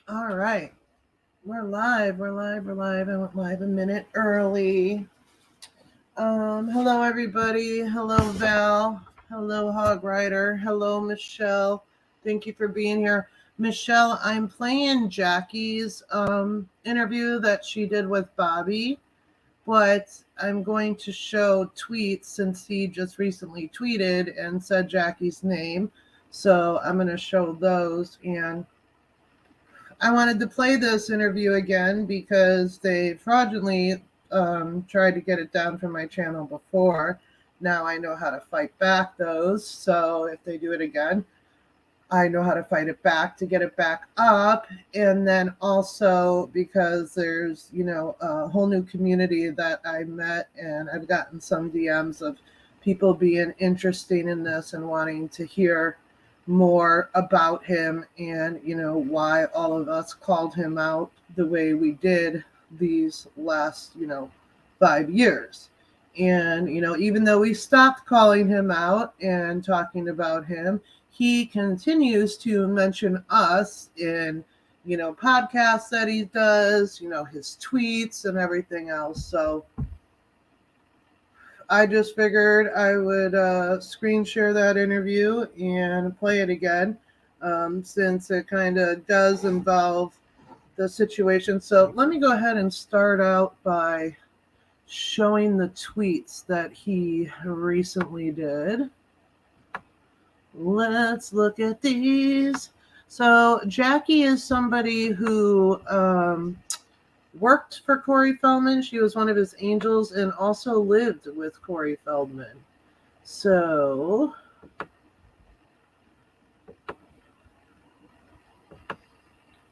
All right. We're live. We're live. We're live. I went live a minute early. Hello, everybody. Hello, Val. Hello, Hog Rider. Hello, Michelle. Thank you for being here. Michelle, I'm playing Jackie's interview that she did with Bobby, but I'm going to show tweets since he just recently tweeted and said Jackie's name. So I'm going to show those, and I wanted to play this interview again because they fraudulently tried to get it down from my channel before. Now I know how to fight back those. So if they do it again, I know how to fight it back to get it back up. And then also because there's, a whole new community that I met, and I've gotten some DMs of people being interested in this and wanting to hear more about him and, why all of us called him out the way we did these last, 5 years. And, even though we stopped calling him out and talking about him, he continues to mention us in, podcasts that he does, his tweets and everything else. So I just figured I would screen share that interview and play it again, since it kind of does involve the situation. So let me go ahead and start out by showing the tweets that he recently did. Let's look at these. So Jackie is somebody who worked for Corey Feldman. She was one of his angels and also lived with Corey Feldman. So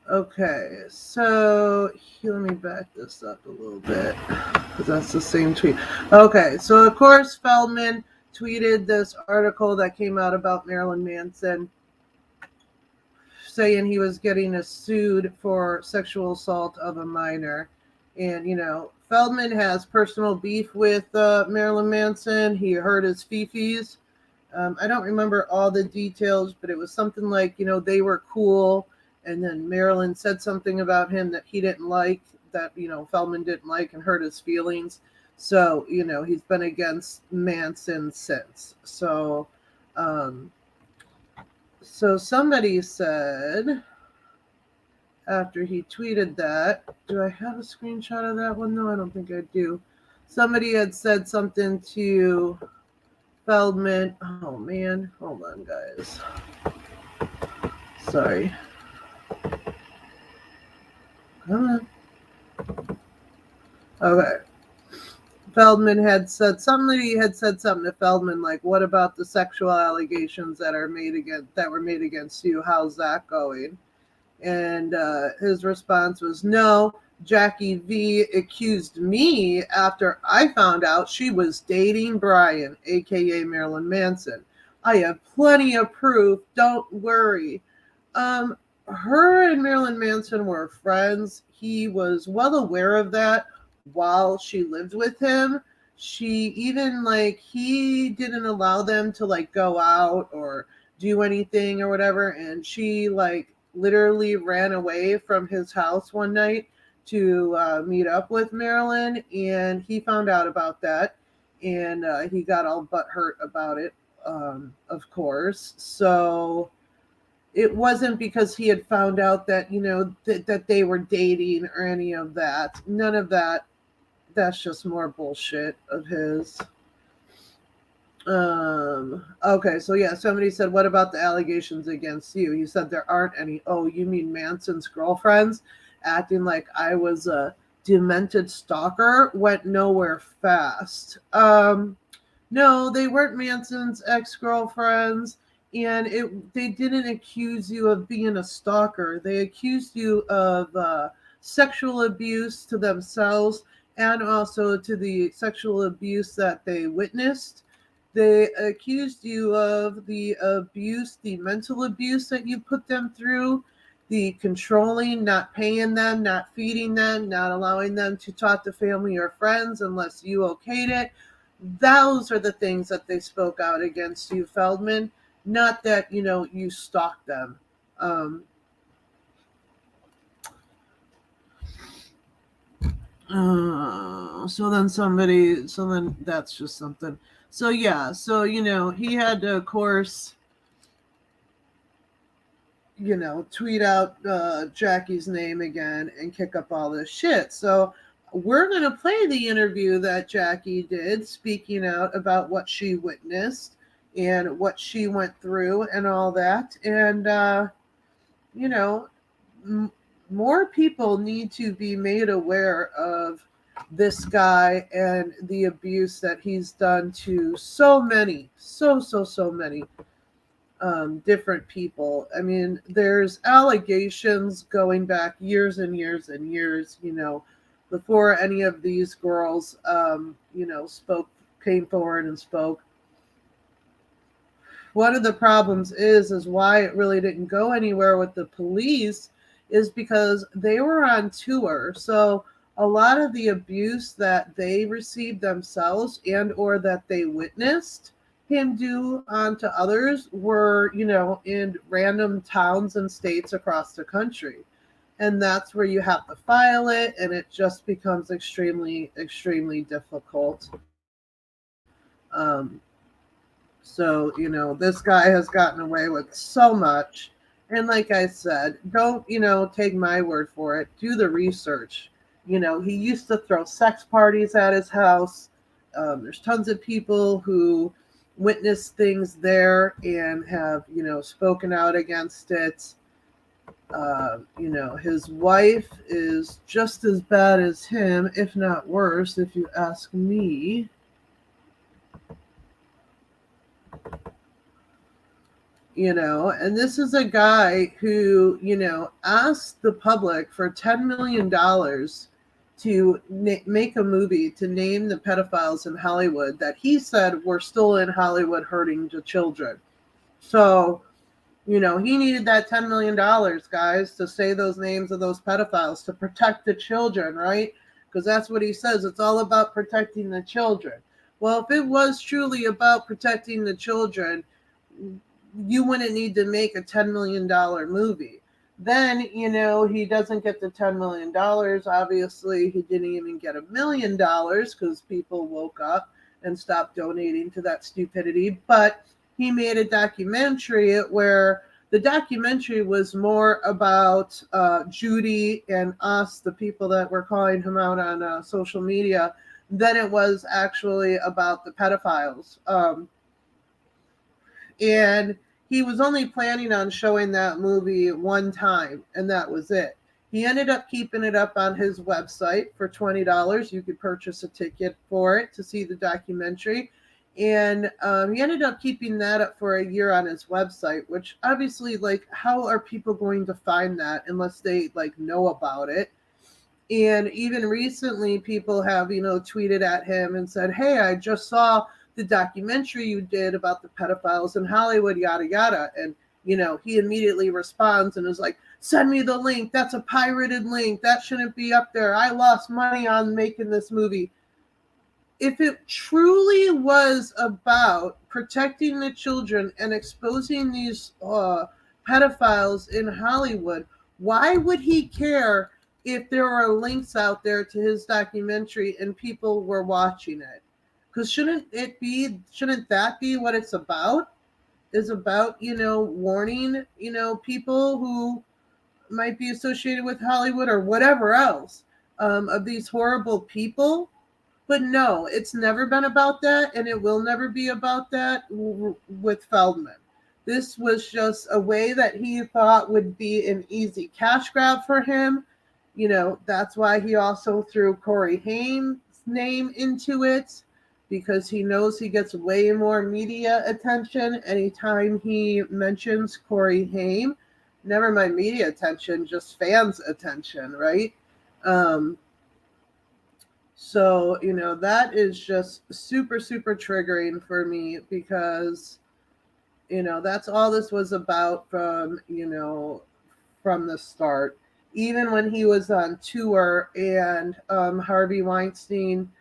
okay, so here, let me back this up a little bit because that's the same tweet. Okay, so of course Feldman tweeted this article that came out about Marilyn Manson, saying he was getting sued for sexual assault of a minor. And, Feldman has personal beef with Marilyn Manson. He hurt his fifis. I don't remember all the details, but it was something like, they were cool. And then Marilyn said something about him that he didn't like, that, Feldman didn't like, and hurt his feelings. So, he's been against Manson since. So somebody said, after he tweeted that, do I have a screenshot of that one? No, I don't think I do. Somebody had said something to Feldman. Oh, man. Hold on, guys. Sorry. Come on. Okay. Feldman had said somebody had said something to Feldman like, "What about the sexual allegations that were made against you? How's that going?" And his response was, "No, Jackie V accused me after I found out she was dating Brian, aka Marilyn Manson. I have plenty of proof. Don't worry." Her and Marilyn Manson were friends. He was well aware of that while she lived with him. She even he didn't allow them to go out or do anything or whatever, and she literally ran away from his house one night to meet up with Marilyn, and he found out about that, and he got all butthurt about it, of course. So it wasn't because he had found out that that they were dating or any of that. None of that. That's just more bullshit of his. Okay, so yeah, somebody said, "What about the allegations against you?" You said there aren't any. Oh, you mean Manson's girlfriends acting like I was a demented stalker? Went nowhere fast. No, they weren't Manson's ex-girlfriends, and they didn't accuse you of being a stalker. They accused you of sexual abuse to themselves and also to the sexual abuse that they witnessed. They accused you of the abuse, the mental abuse that you put them through, the controlling, not paying them, not feeding them, not allowing them to talk to family or friends unless you okayed it. Those are the things that they spoke out against you, Feldman, not that, you stalked them. Um, so then that's just something. So yeah, so he had to, of course, tweet out Jackie's name again and kick up all this shit. So we're going to play the interview that Jackie did, speaking out about what she witnessed and what she went through and all that. And, you know, more people need to be made aware of this guy and the abuse that he's done to so many, so many different people. I mean, there's allegations going back years and years and years, before any of these girls, came forward and spoke. One of the problems is why it really didn't go anywhere with the police is because they were on tour. So a lot of the abuse that they received themselves and or that they witnessed him do onto others were, in random towns and states across the country. And that's where you have to file it, and it just becomes extremely, extremely difficult. So, this guy has gotten away with so much. And like I said, don't, take my word for it. Do the research. He used to throw sex parties at his house. There's tons of people who witnessed things there and have, spoken out against it. His wife is just as bad as him, if not worse, if you ask me. And this is a guy who, asked the public for $10 million to make a movie to name the pedophiles in Hollywood that he said were still in Hollywood hurting the children. So, he needed that $10 million, guys, to say those names of those pedophiles, to protect the children, right? Because that's what he says. It's all about protecting the children. Well, if it was truly about protecting the children, you wouldn't need to make a $10 million movie. Then, he doesn't get the $10 million. Obviously, he didn't even get $1 million because people woke up and stopped donating to that stupidity. But he made a documentary where the documentary was more about Judy and us, the people that were calling him out on social media, than it was actually about the pedophiles. And he was only planning on showing that movie one time, and that was it. He ended up keeping it up on his website for $20. You could purchase a ticket for it to see the documentary. And he ended up keeping that up for a year on his website, which obviously, how are people going to find that unless they, know about it? And even recently, people have, tweeted at him and said, hey, I just saw the documentary you did about the pedophiles in Hollywood, yada, yada. And, he immediately responds and is like, send me the link. That's a pirated link. That shouldn't be up there. I lost money on making this movie. If it truly was about protecting the children and exposing these pedophiles in Hollywood, why would he care if there were links out there to his documentary and people were watching it? Because shouldn't that be what it's about? Is about, warning, people who might be associated with Hollywood or whatever else of these horrible people. But no, it's never been about that, and it will never be about that with Feldman. This was just a way that he thought would be an easy cash grab for him. That's why he also threw Corey Haim's name into it, because he knows he gets way more media attention anytime he mentions Corey Haim. Never mind media attention, just fans' attention, right? So, that is just super, super triggering for me because, that's all this was about from the start. Even when he was on tour and Harvey Weinstein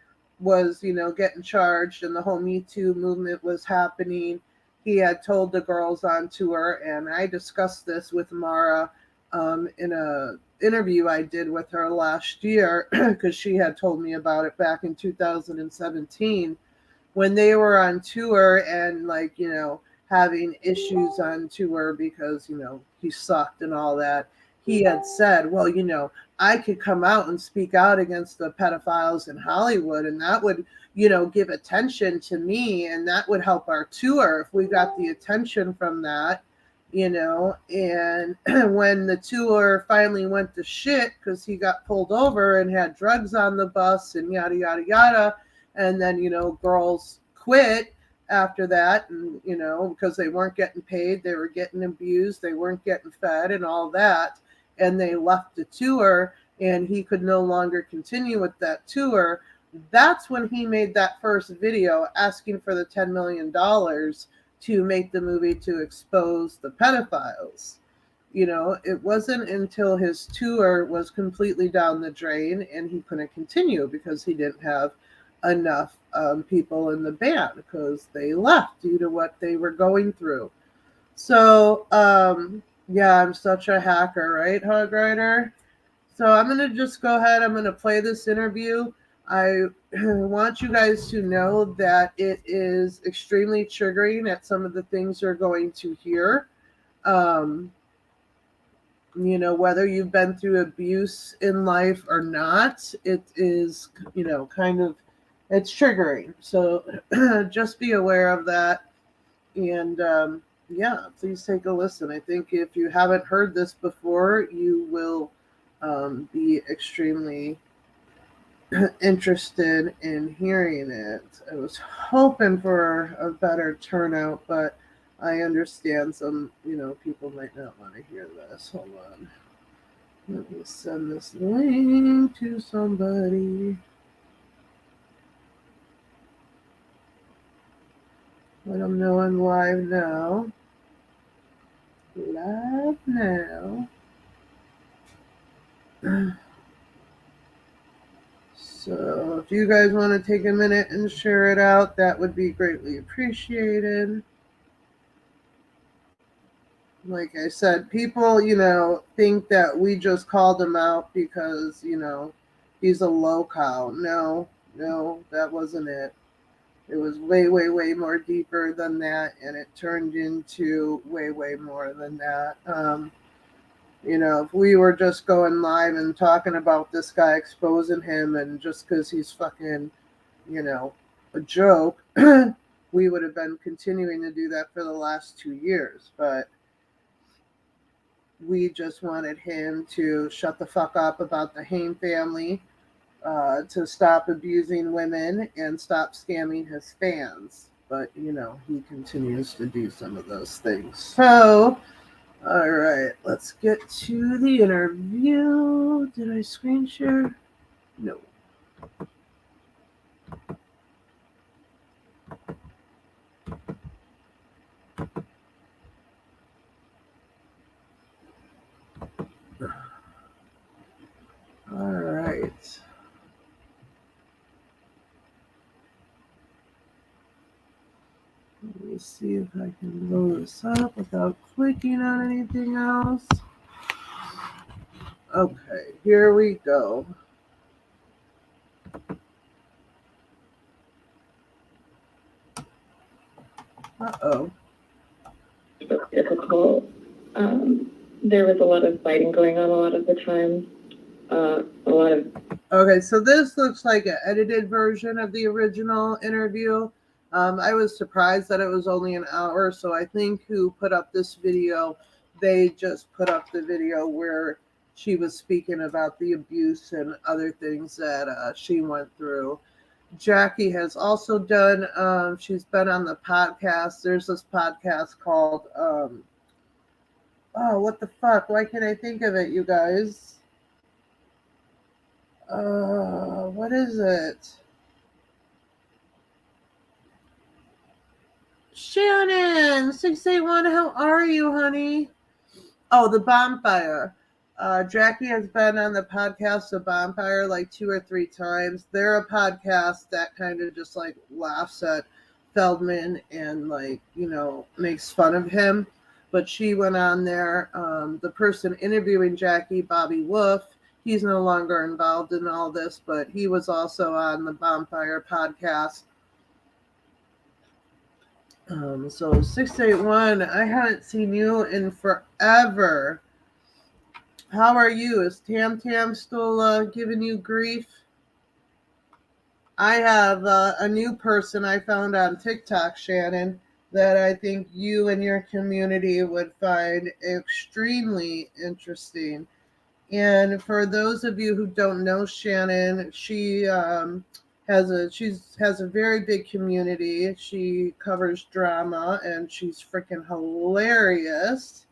was, getting charged and the whole Me Too movement was happening, he had told the girls on tour, and I discussed this with Mara in a interview I did with her last year because she had told me about it back in 2017 when they were on tour and like, having issues on tour because, he sucked and all that. He had said, well, I could come out and speak out against the pedophiles in Hollywood and that would, give attention to me and that would help our tour if we got the attention from that. And when the tour finally went to shit because he got pulled over and had drugs on the bus and yada yada yada, and then girls quit after that, and because they weren't getting paid, they were getting abused, they weren't getting fed and all that, and they left the tour and he could no longer continue with that tour. That's when he made that first video asking for the $10 million to make the movie to expose the pedophiles. It wasn't until his tour was completely down the drain and he couldn't continue because he didn't have enough people in the band because they left due to what they were going through. So, yeah, I'm such a hacker, right, Hog Rider? So I'm going to just go ahead. I'm going to play this interview. I want you guys to know that it is extremely triggering at some of the things you're going to hear. Whether you've been through abuse in life or not, it is, kind of, it's triggering. So just be aware of that. And yeah, please take a listen. I think if you haven't heard this before, you will be extremely interested in hearing it. I was hoping for a better turnout, but I understand some, people might not want to hear this. Hold on. Let me send this link to somebody. Let them know I'm live now. Live now. So if you guys want to take a minute and share it out, that would be greatly appreciated. Like I said, people, think that we just called him out because, he's a loco. No, that wasn't it. It was way, way, way more deeper than that, and it turned into way, way more than that. If we were just going live and talking about this guy, exposing him, and just because he's fucking, a joke, we would have been continuing to do that for the last 2 years. But we just wanted him to shut the fuck up about the Haim family, to stop abusing women and stop scamming his fans. But, he continues to do some of those things. So, all right, let's get to the interview. Did I screen share? No. All right. Let me see if I can load this up without clicking on anything else. Okay, here we go. Uh-oh. Difficult. There was a lot of fighting going on a lot of the time. Okay, so this looks like an edited version of the original interview. I was surprised that it was only an hour, so I think who put up this video, they just put up the video where she was speaking about the abuse and other things that she went through. Jackie has also done, she's been on the podcast. There's this podcast called, oh, what the fuck? Why can't I think of it, you guys? What is it? Shannon 681, how are you, honey? Oh, The Bonfire. Jackie has been on the podcast The Bonfire like 2 or 3 times. They're a podcast that kind of just like laughs at Feldman and like, makes fun of him. but she went on there. The person interviewing Jackie, Bobby Wolf, he's no longer involved in all this, but he was also on the Bonfire podcast. So 681, I haven't seen you in forever. How are you? Is Tam Tam still giving you grief? I have a new person I found on TikTok, Shannon, that I think you and your community would find extremely interesting. And for those of you who don't know Shannon, she has a very big community. She covers drama and she's freaking hilarious.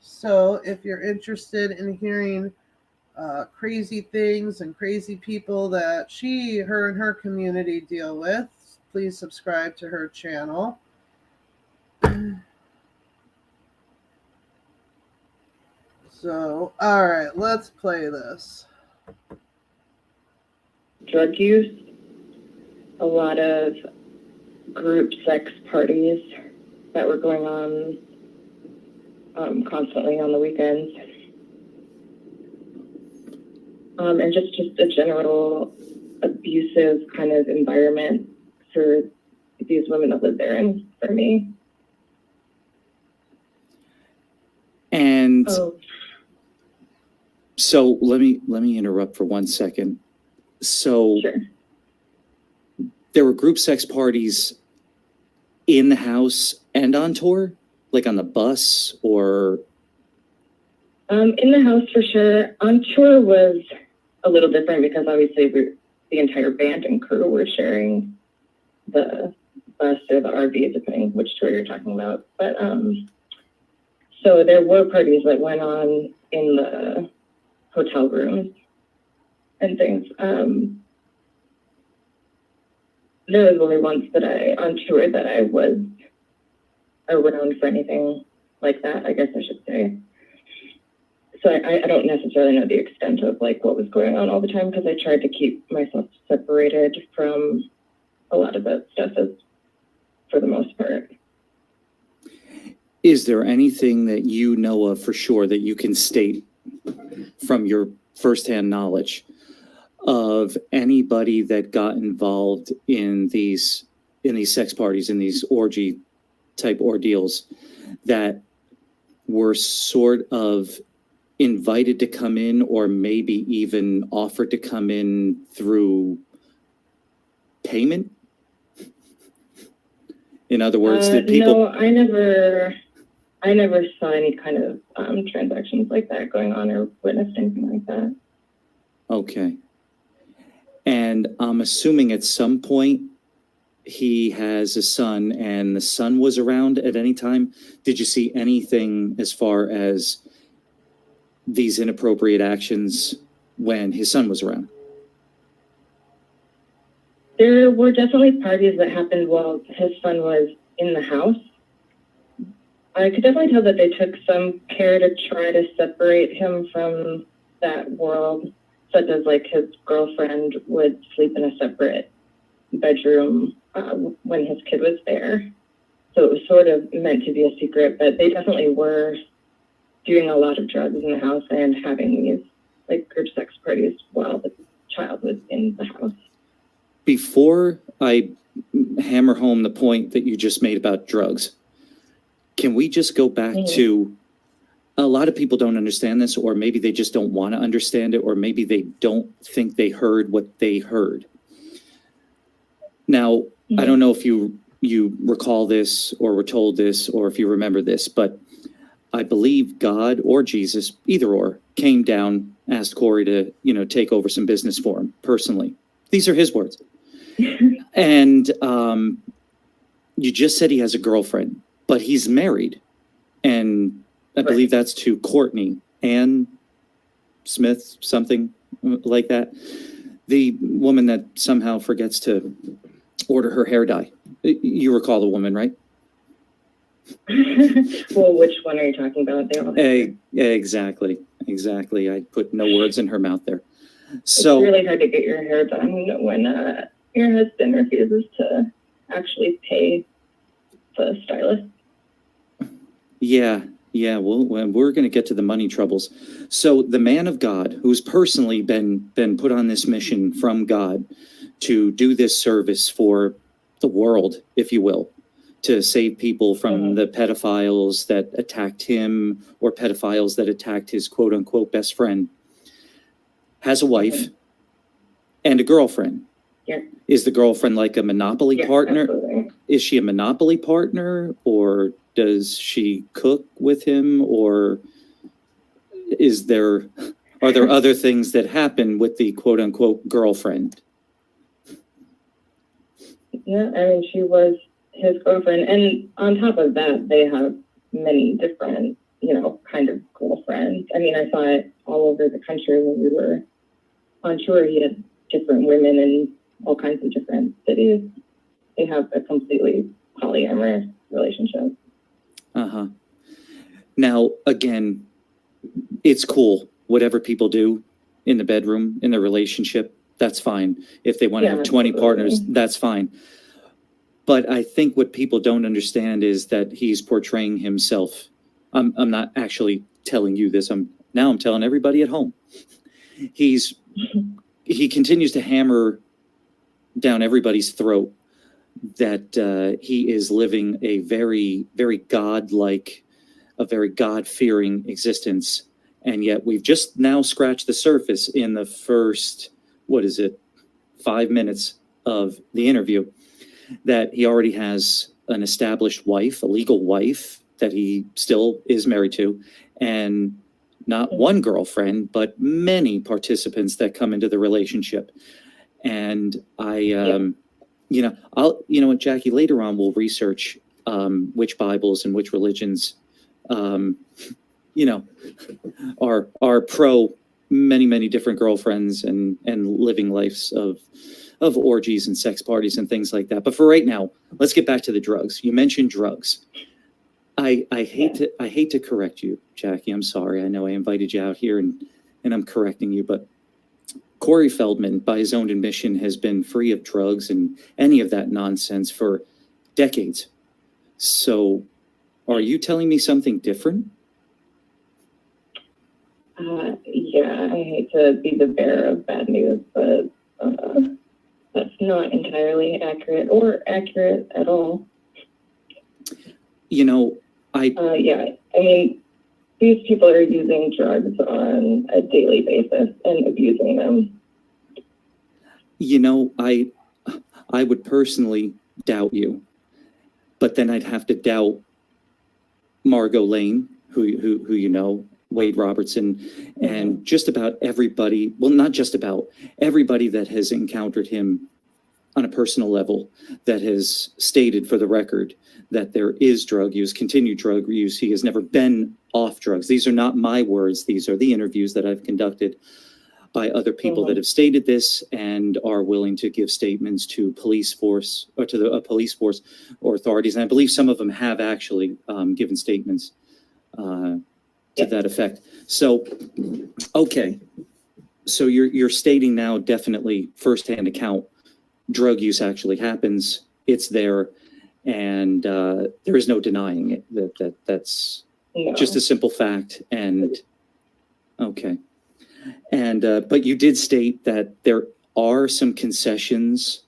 So if you're interested in hearing crazy things and crazy people that her and her community deal with, please subscribe to her channel. So, all right, let's play this. Drug use, a lot of group sex parties that were going on constantly on the weekends. And just a general abusive kind of environment for these women that live there and for me. And so let me interrupt for 1 second. So Sure. There were group sex parties in the house and on tour, like on the bus or? In the house for sure. On tour was a little different because obviously the entire band and crew were sharing the bus or the RV, depending which tour you're talking about. But so there were parties that went on in the hotel rooms and things. There was only once on tour that I was around for anything like that, I guess I should say. So I don't necessarily know the extent of like what was going on all the time because I tried to keep myself separated from a lot of that stuff for the most part. Is there anything that you know of for sure that you can state from your firsthand knowledge of anybody that got involved in these sex parties, in these orgy type ordeals that were sort of invited to come in or maybe even offered to come in through payment? In other words, did people? No, I never saw any kind of transactions like that going on or witnessed anything like that. Okay. And I'm assuming at some point he has a son and the son was around at any time. Did you see anything as far as these inappropriate actions when his son was around? There were definitely parties that happened while his son was in the house. I could definitely tell that they took some care to try to separate him from that world, such as like his girlfriend would sleep in a separate bedroom when his kid was there. So it was sort of meant to be a secret, but they definitely were doing a lot of drugs in the house and having these like group sex parties while the child was in the house. Before I hammer home the point that you just made about drugs, can we just go back to, a lot of people don't understand this, or maybe they just don't want to understand it, or maybe they don't think they heard what they heard. Now, I don't know if you recall this or were told this, or if you remember this, but I believe God or Jesus, either or, came down, asked Corey to, take over some business for him personally. These are his words. And you just said he has a girlfriend, but he's married. And I believe that's to Courtney Ann Smith, something like that. The woman that somehow forgets to order her hair dye. You recall the woman, right? Well, which one are you talking about? Exactly. I put no words in her mouth there. So it's really hard to get your hair done when your husband refuses to actually pay the stylist. Yeah, Yeah, well, we're going to get to the money troubles. So the man of God, who's personally been put on this mission from God to do this service for the world, if you will, to save people from the pedophiles that attacked him or pedophiles that attacked his quote unquote best friend, has a wife and a girlfriend. Yeah. Is the girlfriend like a monopoly partner? Absolutely. Is she a monopoly partner, or does she cook with him, or are there other things that happen with the quote unquote girlfriend? Yeah, I mean, she was his girlfriend. And on top of that, they have many different, kind of girlfriends. I mean, I saw it all over the country when we were on tour. He had different women in all kinds of different cities. They have a completely polyamorous relationship. Uh-huh. Now, again, it's cool. Whatever people do in the bedroom, in the relationship, that's fine. If they want to have 20 partners, that's fine. But I think what people don't understand is that he's portraying himself. I'm not actually telling you this. I'm telling everybody at home. He continues to hammer down everybody's throat that he is living a very, very godlike, a very God-fearing existence. And yet we've just now scratched the surface in the first, 5 minutes of the interview, that he already has an established wife, a legal wife that he still is married to, and not one girlfriend, but many participants that come into the relationship. And what, Jackie, later on we'll research which Bibles and which religions, are pro many different girlfriends and living lives of orgies and sex parties and things like that. But for right now, let's get back to the drugs. You mentioned drugs. I hate to correct you, Jackie. I'm sorry. I know I invited you out here and I'm correcting you, but Corey Feldman, by his own admission, has been free of drugs and any of that nonsense for decades. So are you telling me something different? Yeah, I hate to be the bearer of bad news, but that's not entirely accurate or accurate at all. I mean, these people are using drugs on a daily basis and abusing them. I would personally doubt you, but then I'd have to doubt Margot Lane, who Wade Robertson, and just about everybody, well, not just about, everybody that has encountered him on a personal level, that has stated for the record that there is drug use, continued drug use. He has never been off drugs. These are not my words. These are the interviews that I've conducted by other people that have stated this and are willing to give statements to police force or to the police force or authorities. And I believe some of them have actually given statements to that effect. So, okay. So you're stating now definitely firsthand account, drug use actually happens. It's there, and there is no denying it. That's just a simple fact. And okay. And but you did state that there are some concessions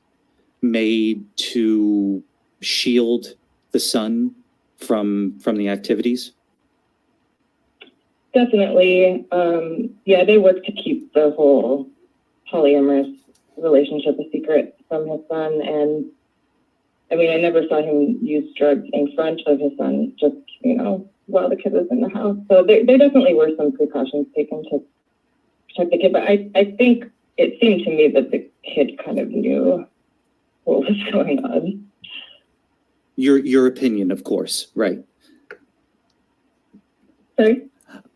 made to shield the son from the activities. Definitely. They work to keep the whole polyamorous relationship a secret from his son. And I mean, I never saw him use drugs in front of his son, just, while the kid was in the house. So there definitely were some precautions taken to protect the kid. But I think it seemed to me that the kid kind of knew what was going on. Your opinion, of course, right? Sorry?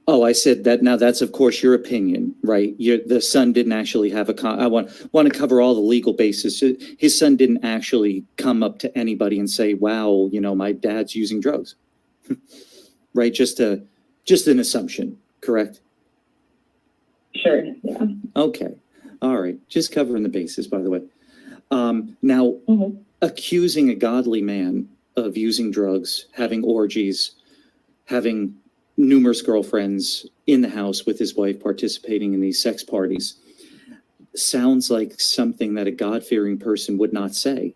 Oh, I said that. Now that's of course your opinion, right? The son didn't actually have I want to cover all the legal bases. His son didn't actually come up to anybody and say, "Wow, my dad's using drugs," right? Just an assumption, correct? Sure. Yeah. Okay. All right. Just covering the bases, by the way. Now, accusing a godly man of using drugs, having orgies, having numerous girlfriends in the house with his wife participating in these sex parties. Sounds like something that a God-fearing person would not say,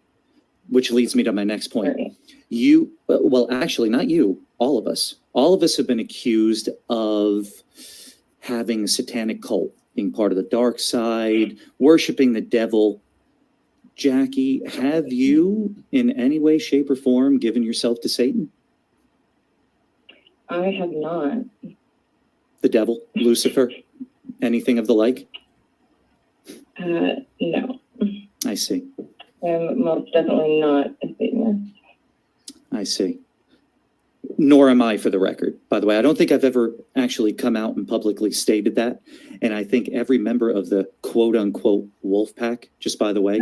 which leads me to my next point. Right. You, well, actually, not you, all of us. All of us have been accused of having a satanic cult, being part of the dark side, worshiping the devil. Jackie, have you in any way, shape, or form given yourself to Satan? I have not. The devil, Lucifer, anything of the like? No. I see. I'm most definitely not a Satanist. I see. Nor am I, for the record. By the way, I don't think I've ever actually come out and publicly stated that. And I think every member of the quote unquote wolf pack, just by the way,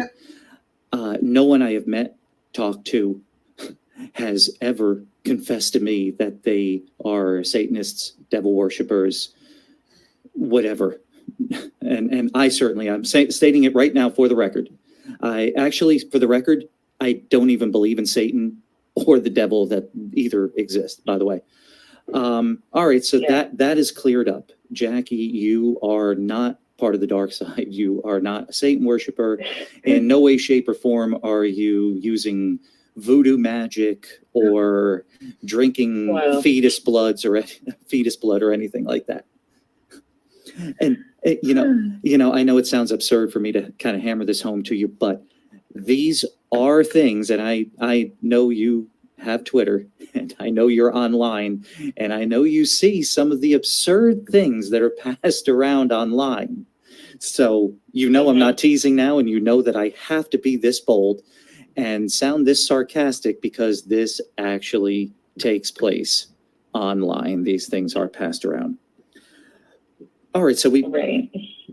no one I have met, talked to, has ever confessed to me that they are Satanists, devil worshippers, whatever. And I certainly, I'm stating it right now for the record. I actually, for the record, I don't even believe in Satan or the devil that either exist, by the way. All right, so that is cleared up. Jackie, you are not part of the dark side. You are not a Satan worshiper. In no way, shape, or form are you using voodoo magic or drinking fetus blood or anything like that. And you know, I know it sounds absurd for me to kind of hammer this home to you, but these are things, and I know you have Twitter, and I know you're online, and I know you see some of the absurd things that are passed around online. So you know I'm not teasing now, and you know that I have to be this bold and sound this sarcastic because this actually takes place online. These things are passed around. All right, so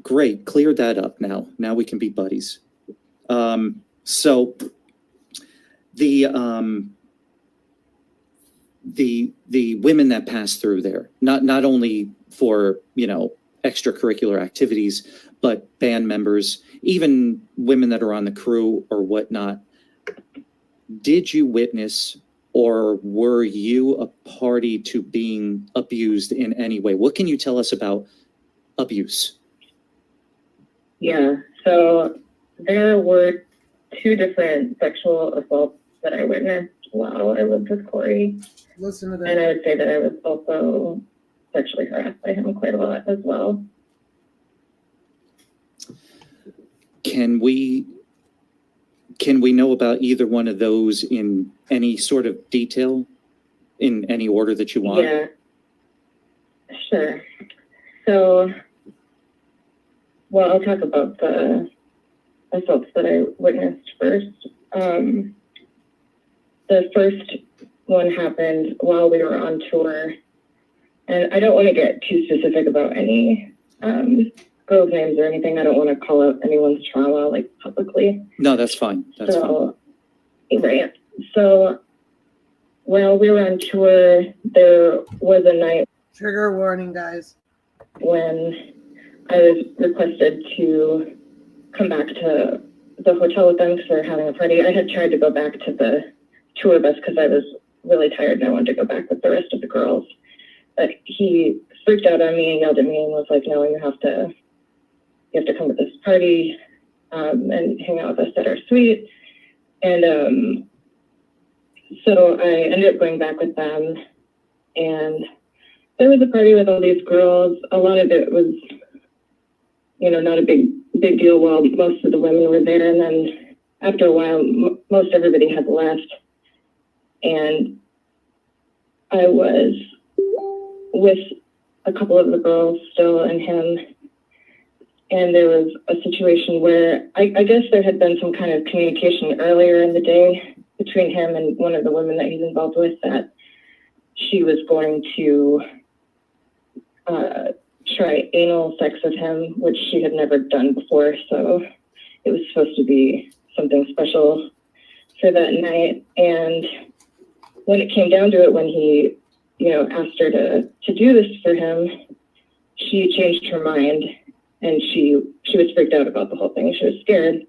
great, cleared that up now. Now we can be buddies. So the women that pass through there, not only for, you know, extracurricular activities, but band members, even women that are on the crew or whatnot, did you witness or were you a party to being abused in any way? What can you tell us about abuse? Yeah, so there were 2 different sexual assaults that I witnessed while I lived with Corey. Listen to that. And I would say that I was also sexually harassed by him quite a lot as well. Can we know about either one of those in any sort of detail, in any order that you want? Yeah, sure. So, well, I'll talk about the assaults that I witnessed first. The first one happened while we were on tour, and I don't want to get too specific about any girls' names or anything. I don't want to call out anyone's trauma, like, publicly. No, that's fine. That's fine. Right. So while we were on tour, there was a night. Trigger warning, guys. When I was requested to come back to the hotel with them because they were having a party. I had tried to go back to the tour bus because I was really tired and I wanted to go back with the rest of the girls. But he freaked out on me and yelled at me and was like, "No, you have to come to this party and hang out with us at our suite." And so I ended up going back with them, and there was a party with all these girls. A lot of it was, you know, not a big deal while most of the women were there. And then after a while, most everybody had left. And I was with a couple of the girls still and him. And there was a situation where I guess there had been some kind of communication earlier in the day between him and one of the women that he's involved with, that she was going to try anal sex with him, which she had never done before. So it was supposed to be something special for that night. And when it came down to it, when he, you know, asked her to do this for him, she changed her mind, and she was freaked out about the whole thing. She was scared.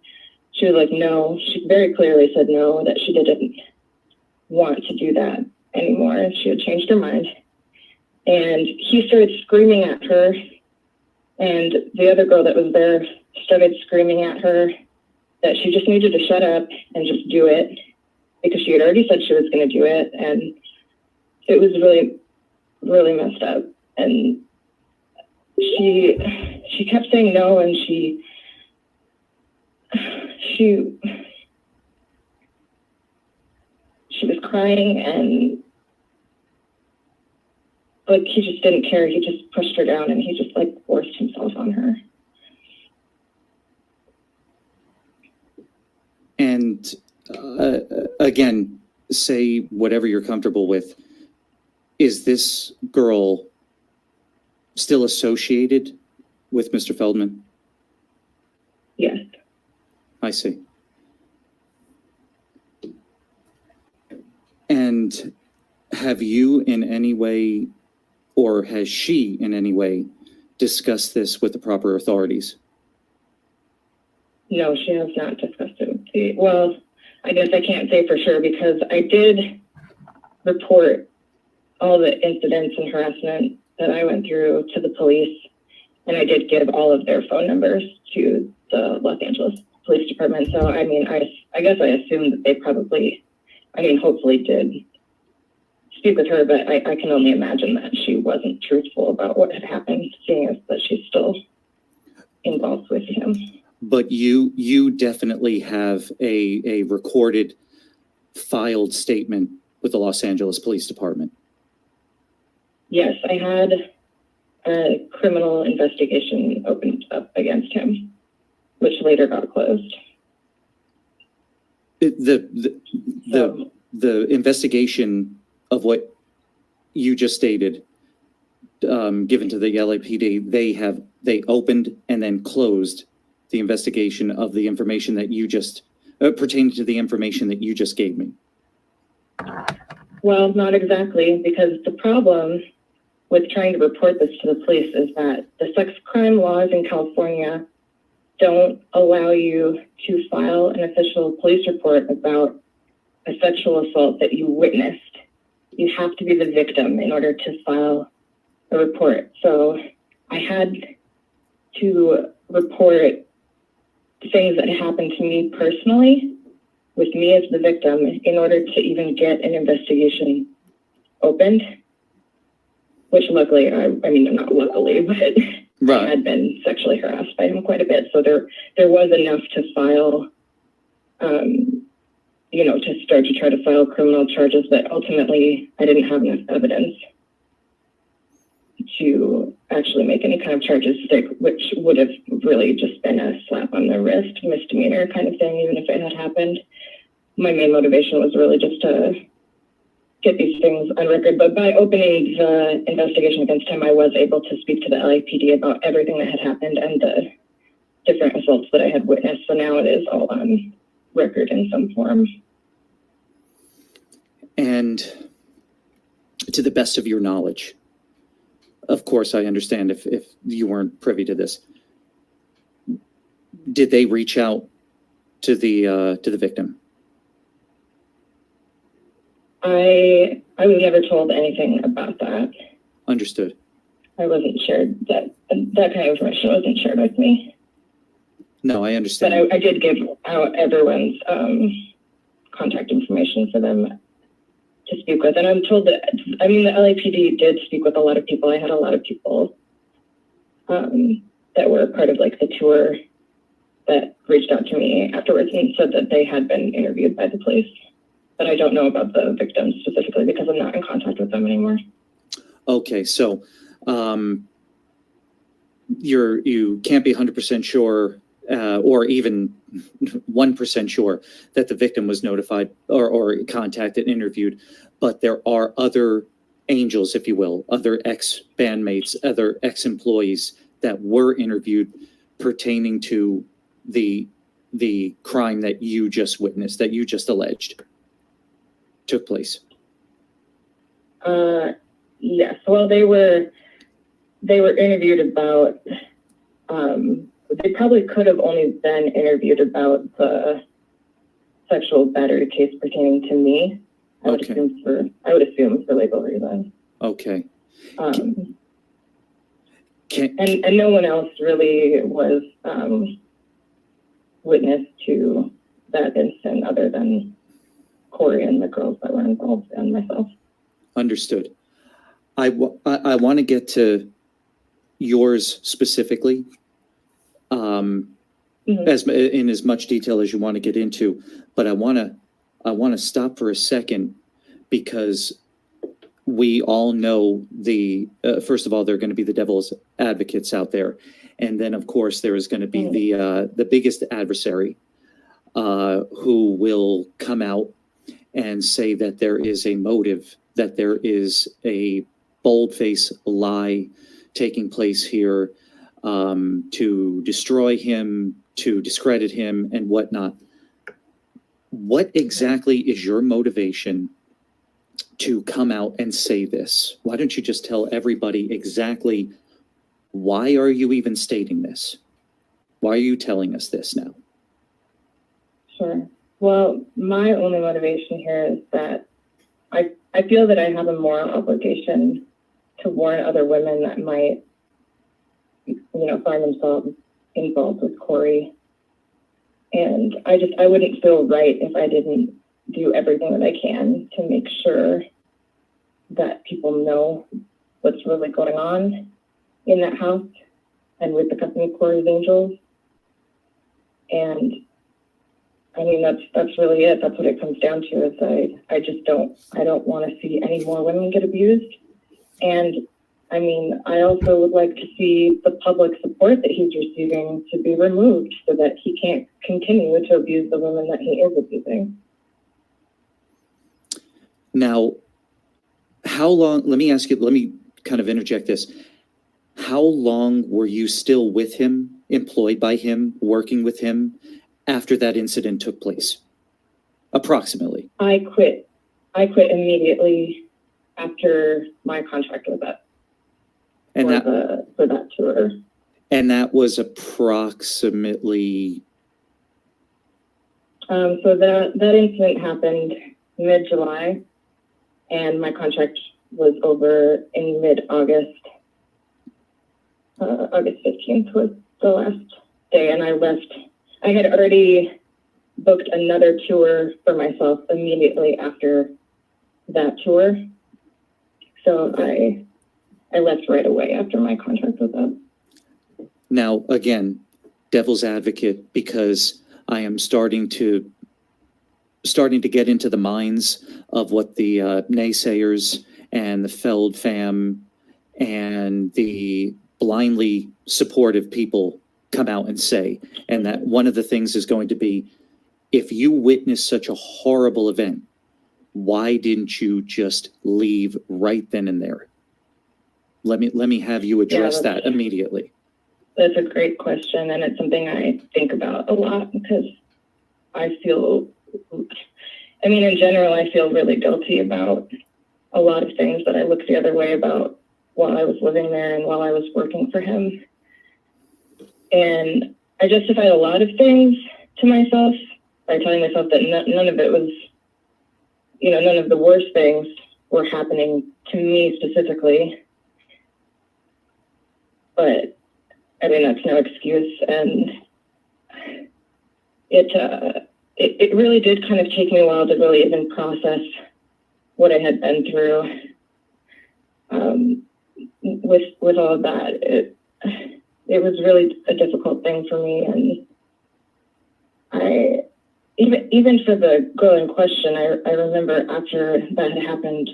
She was like, no. She very clearly said no, that she didn't want to do that anymore. She had changed her mind. And he started screaming at her, and the other girl that was there started screaming at her that she just needed to shut up and just do it, because she had already said she was going to do it, and it was really, really messed up. And she kept saying no, and she was crying, and like he just didn't care. He just pushed her down, and he just like forced himself on her. And again, say whatever you're comfortable with. Is this girl still associated with Mr. Feldman? Yes. I see. And have you in any way, or has she in any way, discussed this with the proper authorities? No, she has not discussed it. Well, I guess I can't say for sure, because I did report all the incidents and harassment that I went through to the police, and I did give all of their phone numbers to the Los Angeles Police Department. So, I mean, I guess I assumed that they probably, hopefully did speak with her, but I can only imagine that she wasn't truthful about what had happened, seeing as that she's still involved with him. But you definitely have a recorded, filed statement with the Los Angeles Police Department. Yes, I had a criminal investigation opened up against him, which later got closed. The investigation of what you just stated, given to the LAPD, they opened and then closed the investigation of the information that you just pertaining to the information that you just gave me. Well, not exactly, because the problem with trying to report this to the police is that the sex crime laws in California don't allow you to file an official police report about a sexual assault that you witnessed. You have to be the victim in order to file a report. So I had to report things that happened to me personally, with me as the victim, in order to even get an investigation opened, which luckily, not luckily, but Right. I had been sexually harassed by him quite a bit. So there was enough to file, to start to try to file criminal charges, but ultimately I didn't have enough evidence to actually make any kind of charges stick, which would have really just been a slap on the wrist, misdemeanor kind of thing, even if it had happened. My main motivation was really just to get these things on record. But by opening the investigation against him, I was able to speak to the LAPD about everything that had happened and the different assaults that I had witnessed. So now it is all on record in some form. And to the best of your knowledge, of course, I understand if you weren't privy to this, did they reach out to the victim? I was never told anything about that. Understood. I wasn't shared that kind of information wasn't shared with me. No, I understand. But I did give out everyone's contact information for them to speak with. And I'm told that, the LAPD did speak with a lot of people. I had a lot of people that were part of like the tour that reached out to me afterwards and said that they had been interviewed by the police. But I don't know about the victims specifically because I'm not in contact with them anymore. Okay, so you can't be 100% sure or even 1% sure that the victim was notified or contacted, interviewed, but there are other angels, if you will, other ex-bandmates, other ex-employees that were interviewed pertaining to the crime that you just witnessed, that you just alleged took place. Yes. Well, they were interviewed about, they probably could have only been interviewed about the sexual battery case pertaining to me. I would assume for legal reasons. Okay. And Can, no one else really was witness to that incident other than Corey and the girls that were involved and myself. Understood. I want to get to yours specifically, in as much detail as you want to get into, but I want to stop for a second because we all know first of all, there are going to be the devil's advocates out there, and then of course there is going to be the biggest adversary, who will come out and say that there is a motive, that there is a bold-faced lie taking place here, to destroy him, to discredit him, and whatnot. What exactly is your motivation to come out and say this? Why don't you just tell everybody exactly why are you even stating this? Why are you telling us this now? Sure. Well, my only motivation here is that I feel that I have a moral obligation to warn other women that might, find themselves involved with Corey. And I wouldn't feel right if I didn't do everything that I can to make sure that people know what's really going on in that house and with the company Corey's Angels. And I mean, that's really it. That's what it comes down to is I don't want to see any more women get abused. And I mean, I also would like to see the public support that he's receiving to be removed so that he can't continue to abuse the women that he is abusing. Now, how long, let me kind of interject this. How long were you still with him, employed by him, working with him after that incident took place? Approximately. I quit immediately after my contract was up. And for that tour. And that was approximately. So that incident happened mid-July, and my contract was over in mid-August. August 15th was the last day, and I left. I had already booked another tour for myself immediately after that tour. So I left right away after my contract was up. Now, again, devil's advocate, because I am starting to get into the minds of what the naysayers and the Feld fam and the blindly supportive people come out and say, and that one of the things is going to be, if you witnessed such a horrible event, why didn't you just leave right then and there? Let me have you address that immediately. That's a great question, and it's something I think about a lot because I feel, in general, I feel really guilty about a lot of things that I look the other way about while I was living there and while I was working for him. And I justified a lot of things to myself by telling myself that none of it was, none of the worst things were happening to me specifically. But I mean, that's no excuse. And it really did kind of take me a while to really even process what I had been through. With all of that, it was really a difficult thing for me. And I, even for the girl in question, I remember after that had happened,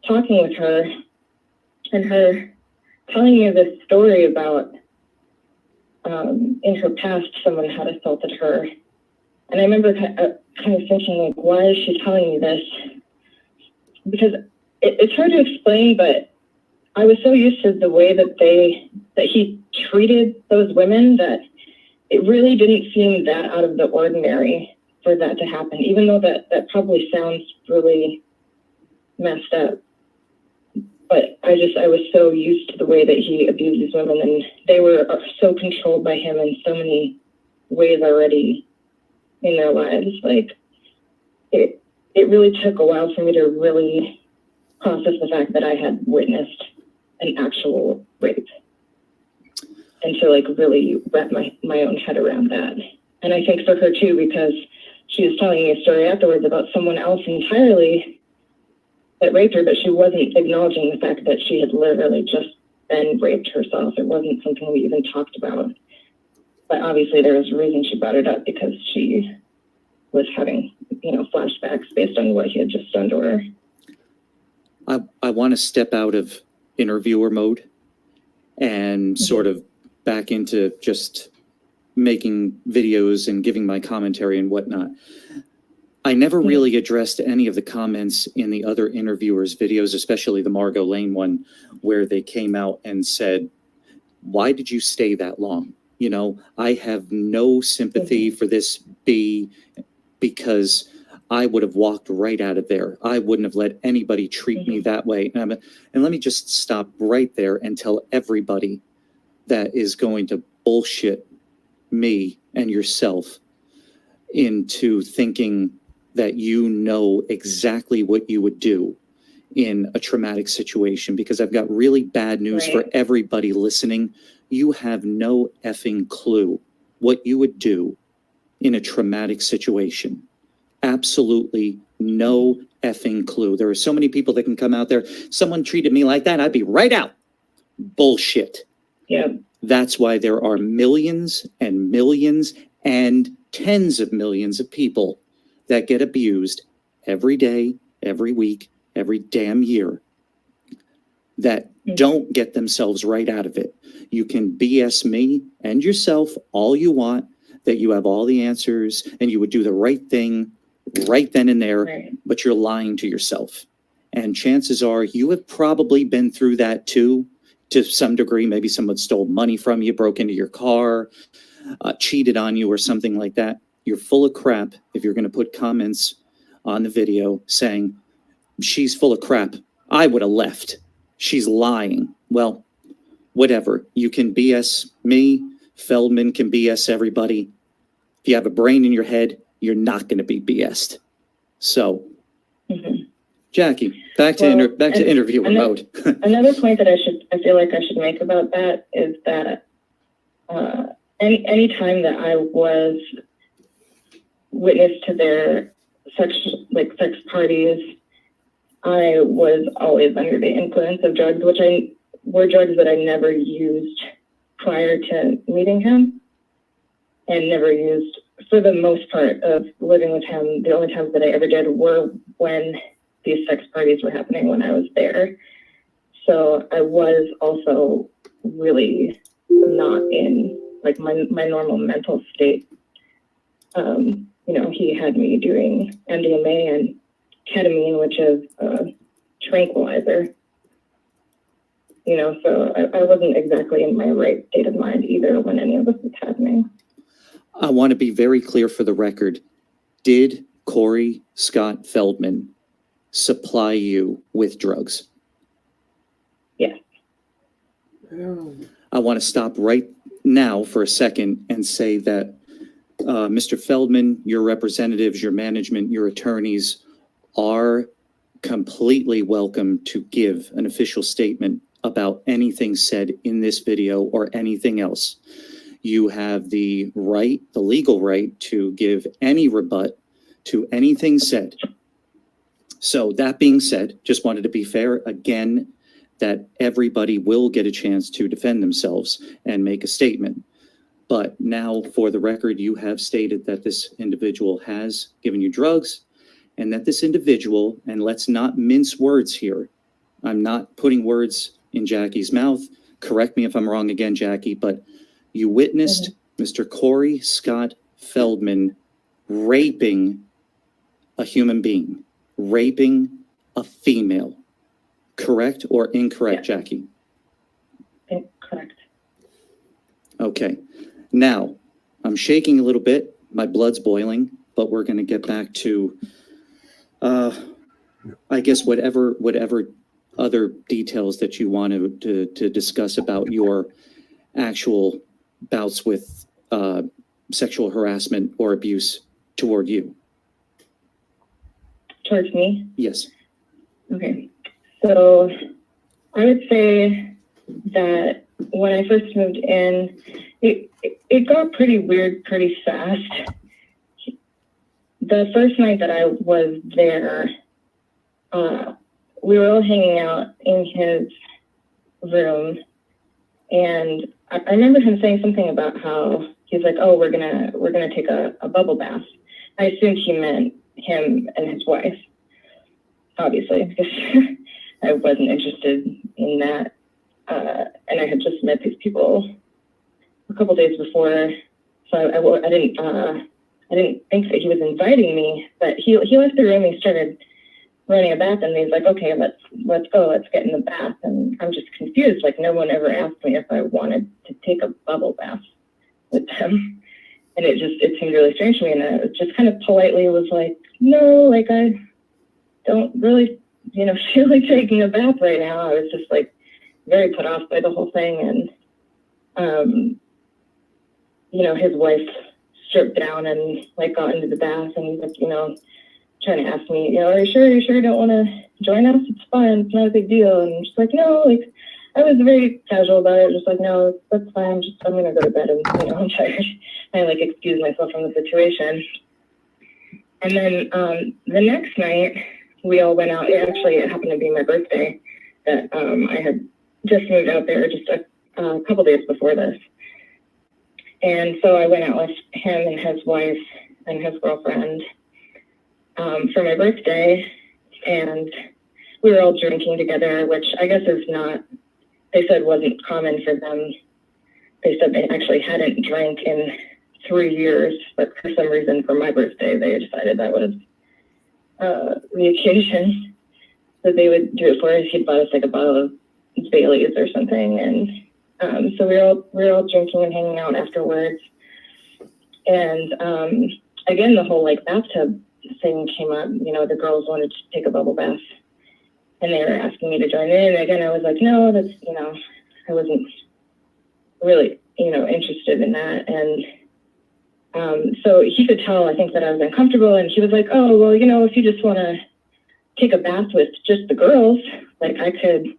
talking with her and her telling me this story about in her past someone had assaulted her. And I remember kind of thinking, like, why is she telling me this? Because it's hard to explain, but I was so used to the way that he treated those women that it really didn't seem that out of the ordinary for that to happen, even though that probably sounds really messed up. But I was so used to the way that he abused these women, and they were so controlled by him in so many ways already in their lives. Like, it really took a while for me to really process the fact that I had witnessed an actual rape, and to like really wrap my own head around that. And I think for her too, because she was telling me a story afterwards about someone else entirely that raped her, but she wasn't acknowledging the fact that she had literally just been raped herself. It wasn't something we even talked about. But obviously there was a reason she brought it up, because she was having, flashbacks based on what he had just done to her. I want to step out of interviewer mode and sort of back into just making videos and giving my commentary and whatnot. I never really addressed any of the comments in the other interviewers' videos, especially the Margot Lane one, where they came out and said, why did you stay that long? I have no sympathy for this because I would have walked right out of there. I wouldn't have let anybody treat me that way. And let me just stop right there and tell everybody that is going to bullshit me and yourself into thinking that you know exactly what you would do in a traumatic situation, because I've got really bad news for everybody listening. You have no effing clue what you would do in a traumatic situation. Absolutely no effing clue. There are so many people that can come out there. Someone treated me like that, I'd be right out. Bullshit. Yeah. That's why there are millions and millions and tens of millions of people that get abused every day, every week, every damn year, that don't get themselves right out of it. You can BS me and yourself all you want, that you have all the answers and you would do the right thing right then and there, but you're lying to yourself. And chances are you have probably been through that too, to some degree. Maybe someone stole money from you, broke into your car, cheated on you or something like that. You're full of crap if you're going to put comments on the video saying, she's full of crap, I would have left, she's lying. Well, whatever. You can BS me, Feldman can BS everybody. If you have a brain in your head, you're not going to be BS'd. So, Jackie, back to interviewer mode. Another point that I feel like I should make about that is that any time that I was witness to their sex parties, I was always under the influence of drugs, which were drugs that I never used prior to meeting him, and never used for the most part of living with him. The only times that I ever did were when these sex parties were happening when I was there. So I was also really not in like my normal mental state. He had me doing MDMA and ketamine, which is a tranquilizer. So I wasn't exactly in my right state of mind either when any of this was happening. I want to be very clear for the record. Did Corey Scott Feldman supply you with drugs? Yes. I want to stop right now for a second and say that Mr. Feldman, your representatives, your management, your attorneys are completely welcome to give an official statement about anything said in this video or anything else. You have the right, the legal right, to give any rebut to anything said. So that being said, just wanted to be fair again, that everybody will get a chance to defend themselves and make a statement. But now, for the record, you have stated that this individual has given you drugs, and that this individual, and let's not mince words here, I'm not putting words in Jackie's mouth. Correct me if I'm wrong again, Jackie, but you witnessed Mr. Corey Scott Feldman raping a human being, raping a female. Correct or incorrect, Jackie? Correct. Okay. Now, I'm shaking a little bit. My blood's boiling, but we're going to get back to, I guess, whatever other details that you want to discuss about your actual bouts with sexual harassment or abuse toward you. Towards me? Yes. Okay. So I would say that when I first moved in, it got pretty weird pretty fast. The first night that I was there, we were all hanging out in his room, and I remember him saying something about how he's like, "Oh, we're gonna take a bubble bath." I assumed he meant him and his wife, obviously, because I wasn't interested in that, and I had just met these people a couple days before, so I didn't think that he was inviting me. But he left the room. He started running a bath, and he's like, "Okay, let's go, let's get in the bath." And I'm just confused. Like, no one ever asked me if I wanted to take a bubble bath with them, and it seemed really strange to me. And I just kind of politely was like, "No, like I don't really, feel like taking a bath right now." I was just like very put off by the whole thing, and his wife stripped down and like got into the bath, and he's like, trying to ask me, "Are you sure you don't want to join us? It's fine. It's not a big deal." And I'm just like, "No," like I was very casual about it. Just like, "No, that's fine. I'm going to go to bed and, I'm tired." I like excused myself from the situation. And then the next night we all went out. It happened to be my birthday that I had just moved out there just a couple days before this. And so I went out with him and his wife and his girlfriend for my birthday, and we were all drinking together, which I guess is not, they said wasn't common for them. They said they actually hadn't drank in 3 years, but for some reason for my birthday, they decided that was the occasion that they would do it for us. He'd bought us like a bottle of Bailey's or something, and so we were all drinking and hanging out afterwards. And again, the whole like bathtub thing came up. The girls wanted to take a bubble bath, and they were asking me to join in. And again, I was like, no, that's I wasn't really interested in that. And so he could tell, I think, that I was uncomfortable, and he was like, "Oh, well, if you just want to take a bath with just the girls, like I could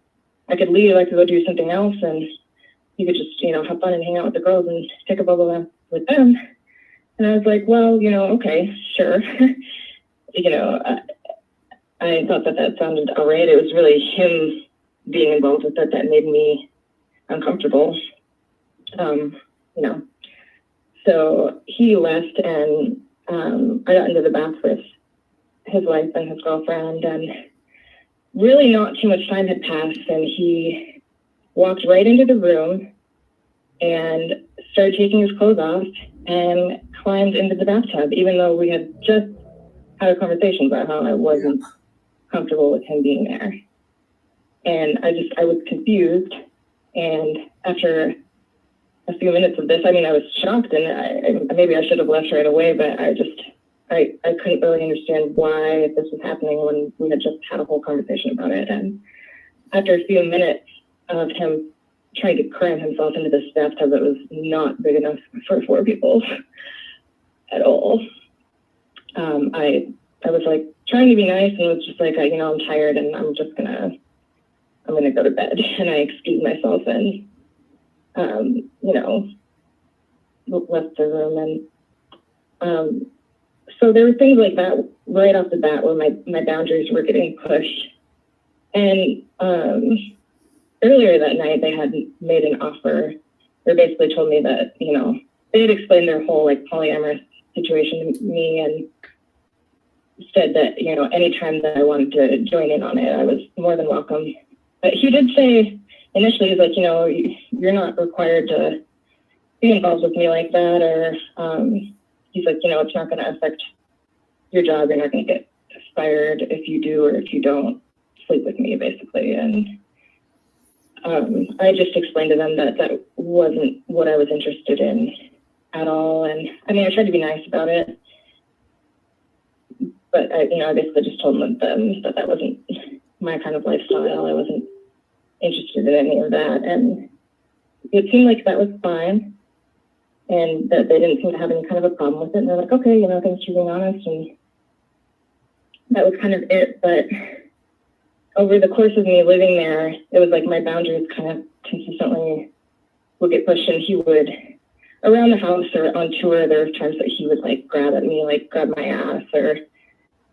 leave, I could go do something else, and you could just, have fun and hang out with the girls and take a bubble bath with them." And I was like, "Well, okay, sure." I thought that sounded all right. It was really him being involved with it that made me uncomfortable. So he left, and I got into the bath with his wife and his girlfriend, and really not too much time had passed, and he walked right into the room and started taking his clothes off and climbed into the bathtub, even though we had just had a conversation about how I wasn't comfortable with him being there. And I was confused. And after a few minutes of this, I was shocked, and maybe I should have left right away, but I couldn't really understand why this was happening when we had just had a whole conversation about it. And after a few minutes of him trying to cram himself into this bathtub that was not big enough for 4 people at all, I was like trying to be nice, and was just like, I'm tired, and I'm gonna go to bed. And I excused myself and left the room. And so there were things like that right off the bat where my boundaries were getting pushed. And earlier that night, they had made an offer. They basically told me that, they had explained their whole like polyamorous situation to me, and said that, anytime that I wanted to join in on it, I was more than welcome. But he did say initially, he's like, you're not required to be involved with me like that, or he's like, it's not going to affect your job. You're not going to get fired if you do or if you don't sleep with me, basically. And I just explained to them that wasn't what I was interested in at all. And I tried to be nice about it, but I basically just told them that wasn't my kind of lifestyle. I wasn't interested in any of that. And it seemed like that was fine, and that they didn't seem to have any kind of a problem with it. And they're like, "Okay, thanks for being honest." And that was kind of it. But over the course of me living there, it was like my boundaries kind of consistently would get pushed, and he would, around the house or on tour, there were times that he would like grab at me, like grab my ass or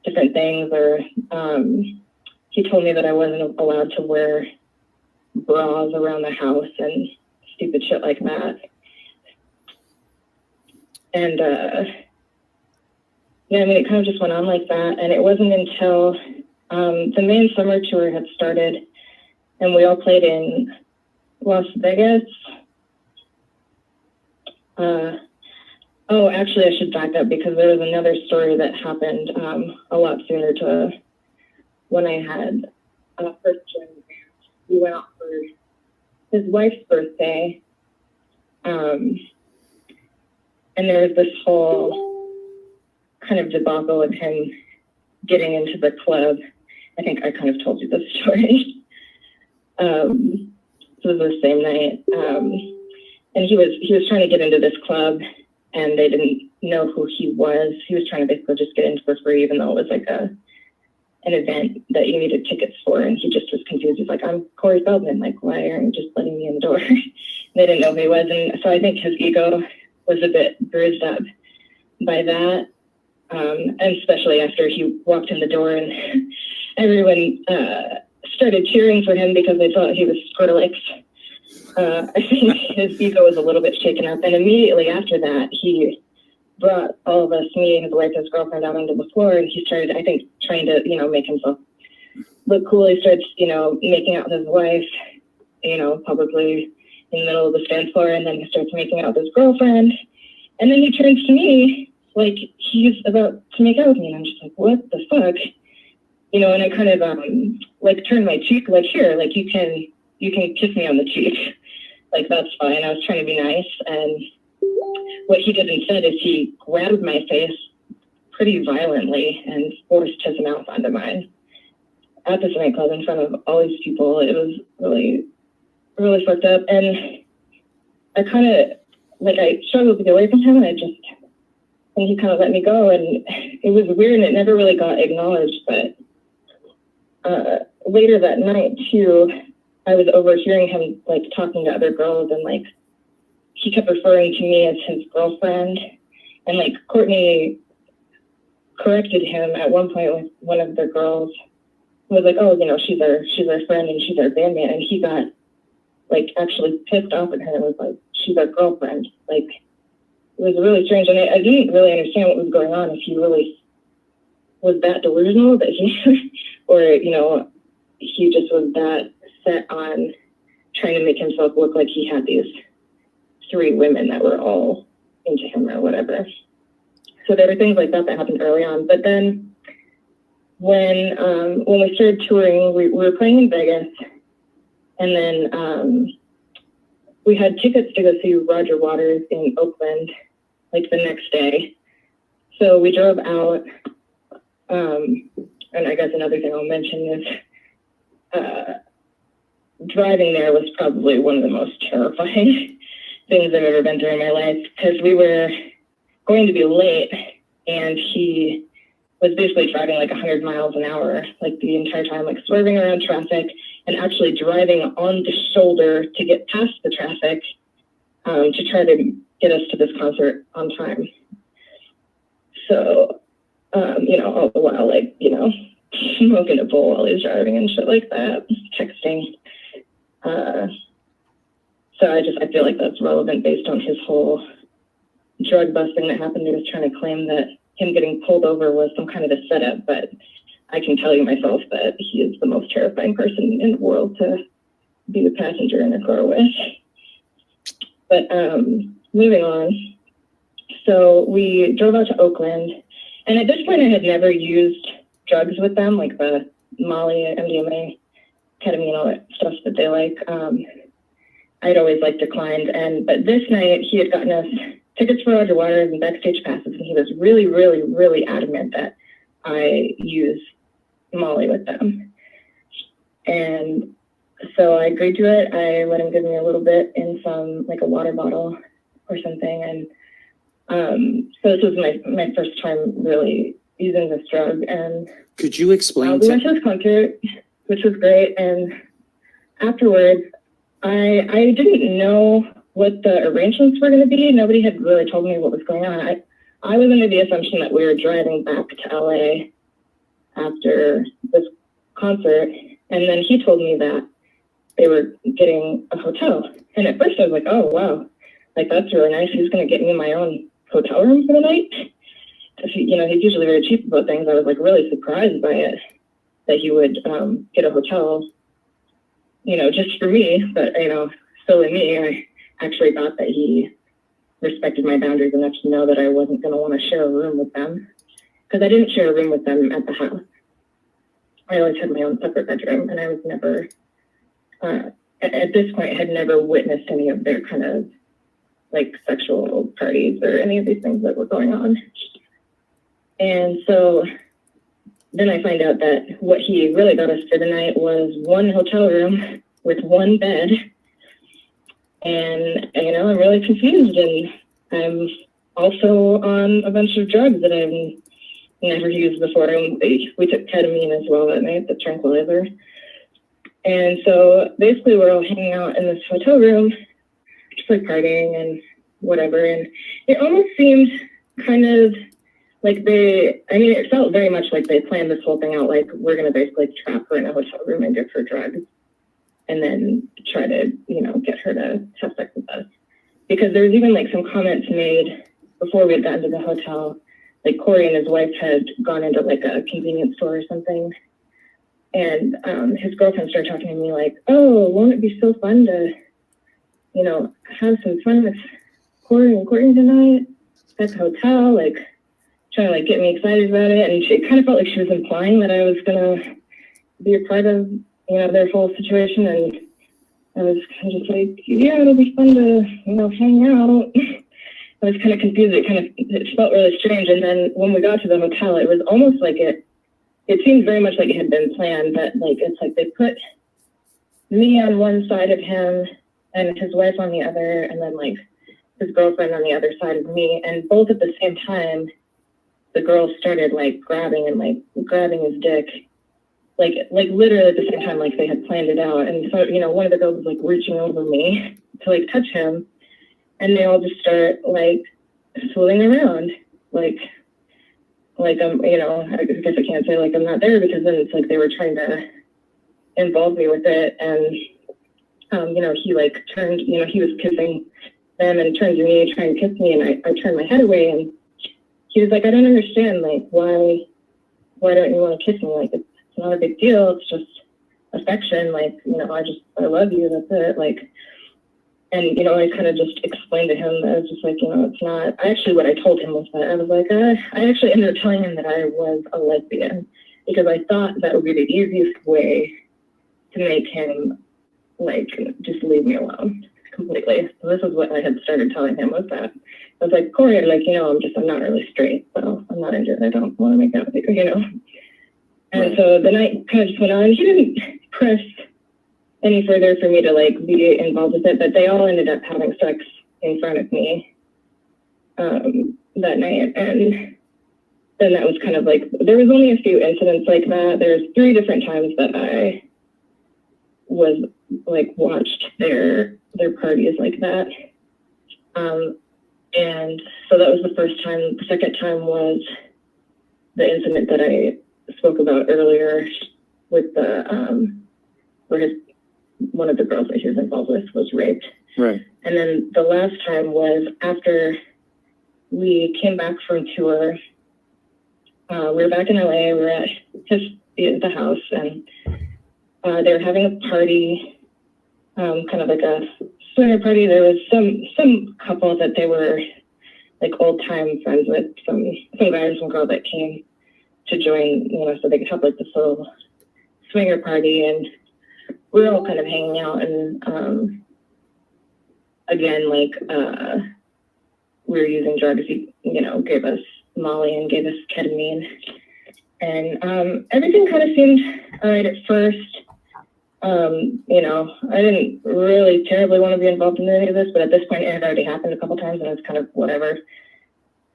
different things, or he told me that I wasn't allowed to wear bras around the house and stupid shit like that. And yeah, I mean, it kind of just went on like that. And it wasn't until the main summer tour had started and we all played in Las Vegas. Oh, actually, I should back up because there was another story that happened a lot sooner to when I had first joined the band. We went out for his wife's birthday. And there was this whole kind of debacle of him getting into the club. I think I kind of told you this story. It was the same night. And he was trying to get into this club and they didn't know who he was. He was trying to basically just get in for free, even though it was like an event that you needed tickets for. And he just was confused. He's like, I'm Corey Feldman. Like, why aren't you just letting me in the door? They didn't know who he was. And so I think his ego was a bit bruised up by that. And especially after he walked in the door and everyone started cheering for him because they thought he was Skrillex. I think his ego was a little bit shaken up. And immediately after that, he brought all of us, me, his wife, his girlfriend, out onto the floor. And he started, I think, trying to, make himself look cool. He started, making out with his wife, publicly in the middle of the dance floor. And then he starts making out with his girlfriend. And then he turns to me like he's about to make out with me. And I'm just like, what the fuck? And I kind of turned my cheek, like, here, like you can kiss me on the cheek. Like, that's fine. I was trying to be nice. And what he did instead is he grabbed my face pretty violently and forced his mouth onto mine at this nightclub in front of all these people. It was really, really fucked up. And I kind of, I struggled to get away from him, and he kind of let me go. And it was weird, and it never really got acknowledged. But later that night, too, I was overhearing him, talking to other girls, and, he kept referring to me as his girlfriend. And, Courtney corrected him at one point with one of the girls who was like, oh, she's our friend and she's our bandmate. And he got, actually pissed off at her and was like, she's our girlfriend. It was really strange. And I didn't really understand what was going on, if he really was that delusional that he, or, he just was that set on trying to make himself look like he had these 3 women that were all into him or whatever. So there were things like that happened early on. But then when we started touring, we were playing in Vegas, and then we had tickets to go see Roger Waters in Oakland, the next day. So we drove out, and I guess another thing I'll mention is driving there was probably one of the most terrifying things I've ever been through in my life, because we were going to be late, and he was basically driving 100 miles an hour, the entire time, swerving around traffic and actually driving on the shoulder to get past the traffic to try to get us to this concert on time. So, all the while, smoking a bowl while he's driving and shit like that, texting. So I feel like that's relevant based on his whole drug busting that happened. He was trying to claim that him getting pulled over was some kind of a setup, but I can tell you myself that he is the most terrifying person in the world to be a passenger in a car with. But moving on. So we drove out to Oakland, and at this point I had never used drugs with them, like the Molly, MDMA, ketamine, all that stuff that they like. I'd always declined, but this night he had gotten us tickets for Roger Waters and backstage passes, and he was really, really, really adamant that I use Molly with them. And so I agreed to it. I let him give me a little bit in some, a water bottle or something. And so this was my first time really using this drug. And could you explain we went to this concert. which was great. And afterwards, I didn't know what the arrangements were going to be. Nobody had really told me what was going on. I was under the assumption that we were driving back to LA after this concert, and then he told me that they were getting a hotel. And at first I was like, oh, wow, like that's really nice. He's going to get me my own hotel room for the night. Because he's usually very cheap about things. I was like really surprised by it, that he would get a hotel, just for me. But, silly me, I actually thought that he respected my boundaries enough to know that I wasn't going to want to share a room with them. Because I didn't share a room with them at the house. I always had my own separate bedroom, and I was never, at this point, had never witnessed any of their kind of like sexual parties or any of these things that were going on. And so then I find out that what he really got us for the night was one hotel room with one bed. And, I'm really confused, and I'm also on a bunch of drugs that I've never used before. We took ketamine as well that night, the tranquilizer. And so basically we're all hanging out in this hotel room, just like partying and whatever. And it almost seemed kind of like it felt very much like they planned this whole thing out. Like, we're going to basically trap her in a hotel room and give her drugs and then try to, get her to have sex with us. Because there was even like some comments made before we had gotten to the hotel. Like, Corey and his wife had gone into like a convenience store or something. And his girlfriend started talking to me like, oh, won't it be so fun to, have some fun with Corey and Courtney tonight at the hotel, like trying to like get me excited about it. And it kind of felt like she was implying that I was going to be a part of, their whole situation. And I was kind of just like, yeah, it'll be fun to, hang out. I was kind of confused. It felt really strange. And then when we got to the hotel, it was almost like it seemed very much like it had been planned, but like, it's like they put me on one side of him and his wife on the other, and then like his girlfriend on the other side of me. And both at the same time, the girls started like grabbing his dick, like literally at the same time, like they had planned it out. And so, one of the girls was like reaching over me to like touch him. And they all just start like fooling around, like I'm, I guess I can't say like I'm not there, because then it's like they were trying to involve me with it. And, he like turned, he was kissing them and turned to me trying to kiss me. And I turned my head away, and he was like, I don't understand, like, why don't you want to kiss me? Like, it's not a big deal. It's just affection. Like, I love you. That's it. Like, and, I kind of just explained to him that I was just like, it's not, what I told him was that I was like, I actually ended up telling him that I was a lesbian, because I thought that would be the easiest way to make him, like, just leave me alone completely. So this is what I had started telling him, was that I was like, Corey, like, I'm not really straight, so I'm not into it. I don't want to make out with you, And so the night kind of just went on. He didn't press any further for me to like be involved with it, but they all ended up having sex in front of me that night. And then that was kind of like, there was only a few incidents like that. There's 3 different times that I was like watched their parties like that. And so that was the first time. The second time was the incident that I spoke about earlier with the where one of the girls that he was involved with was raped. Right. And then the last time was after we came back from tour. We were back in LA. We were at the house, and they were having a party, kind of like a swinger party. There was some couple that they were like old time friends with, some guy and some girl that came to join, so they could have like this little swinger party. And we were all kind of hanging out, and again, like we were using drugs. He, gave us Molly and gave us ketamine, and everything kind of seemed all right at first. I didn't really terribly want to be involved in any of this, but at this point it had already happened a couple times, and it's kind of whatever.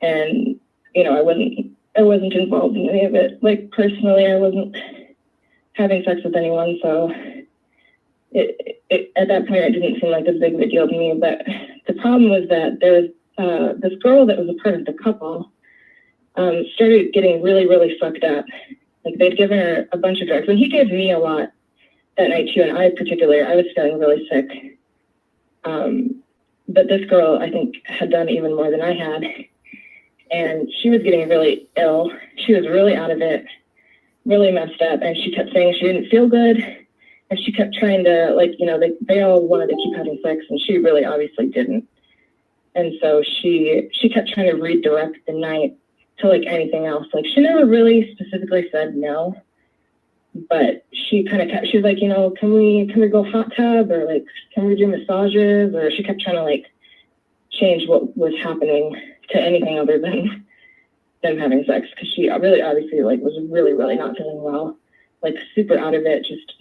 And I wasn't involved in any of it. Like personally, I wasn't having sex with anyone, so at that point, it didn't seem like as big of a deal to me. But the problem was that there was this girl that was a part of the couple started getting really, really fucked up. Like, they'd given her a bunch of drugs, and he gave me a lot that night too. And I particularly, I was feeling really sick. But this girl, I think, had done even more than I had, and she was getting really ill. She was really out of it, really messed up, and she kept saying she didn't feel good. And she kept trying to, like, you know, they all wanted to keep having sex, and she really obviously didn't. And so she kept trying to redirect the night to, like, anything else. Like, she never really specifically said no, but she kind of kept, she was like, you know, can we go hot tub, or, like, can we do massages? Or she kept trying to, like, change what was happening to anything other than them having sex, because she really obviously, like, was really, really not feeling well, like, super out of it, just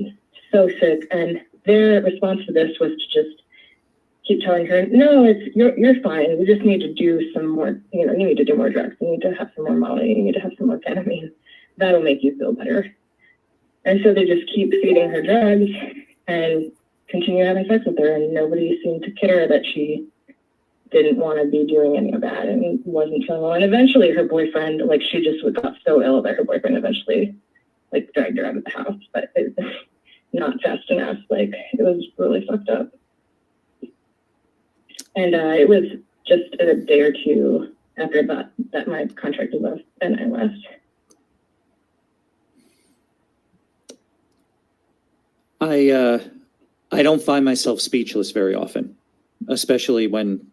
so sick. And their response to this was to just keep telling her, no, you're fine. We just need to do some more, you know, you need to do more drugs. You need to have some more Molly. You need to have some more ketamine. That'll make you feel better. And so they just keep feeding her drugs and continue having sex with her. And nobody seemed to care that she didn't want to be doing any of that and wasn't feeling well. And eventually her boyfriend, like, she just got so ill that her boyfriend eventually, like, dragged her out of the house. But not fast enough. Like, it was really fucked up. And it was just a day or two after that my contract was up and I left. I don't find myself speechless very often, especially when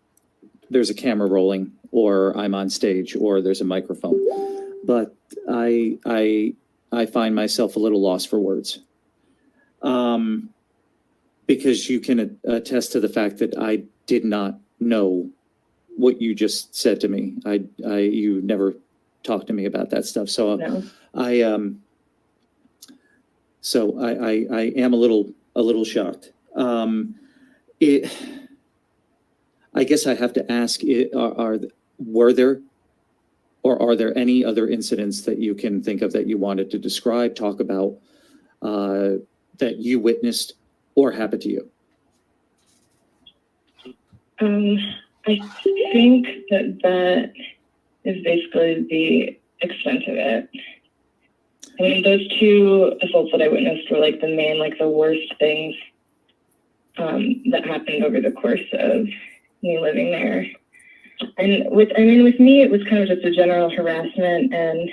there's a camera rolling or I'm on stage or there's a microphone. But I find myself a little lost for words. Because you can attest to the fact that I did not know what you just said to me. You never talked to me about that stuff. So No. I am a little shocked. I guess I have to ask: were there or are there any other incidents that you can think of that you wanted to describe, talk about, that you witnessed or happened to you? I think that is basically the extent of it. I mean, those two assaults that I witnessed were, like, the main, like, the worst things that happened over the course of me living there. And with me, it was kind of just a general harassment. And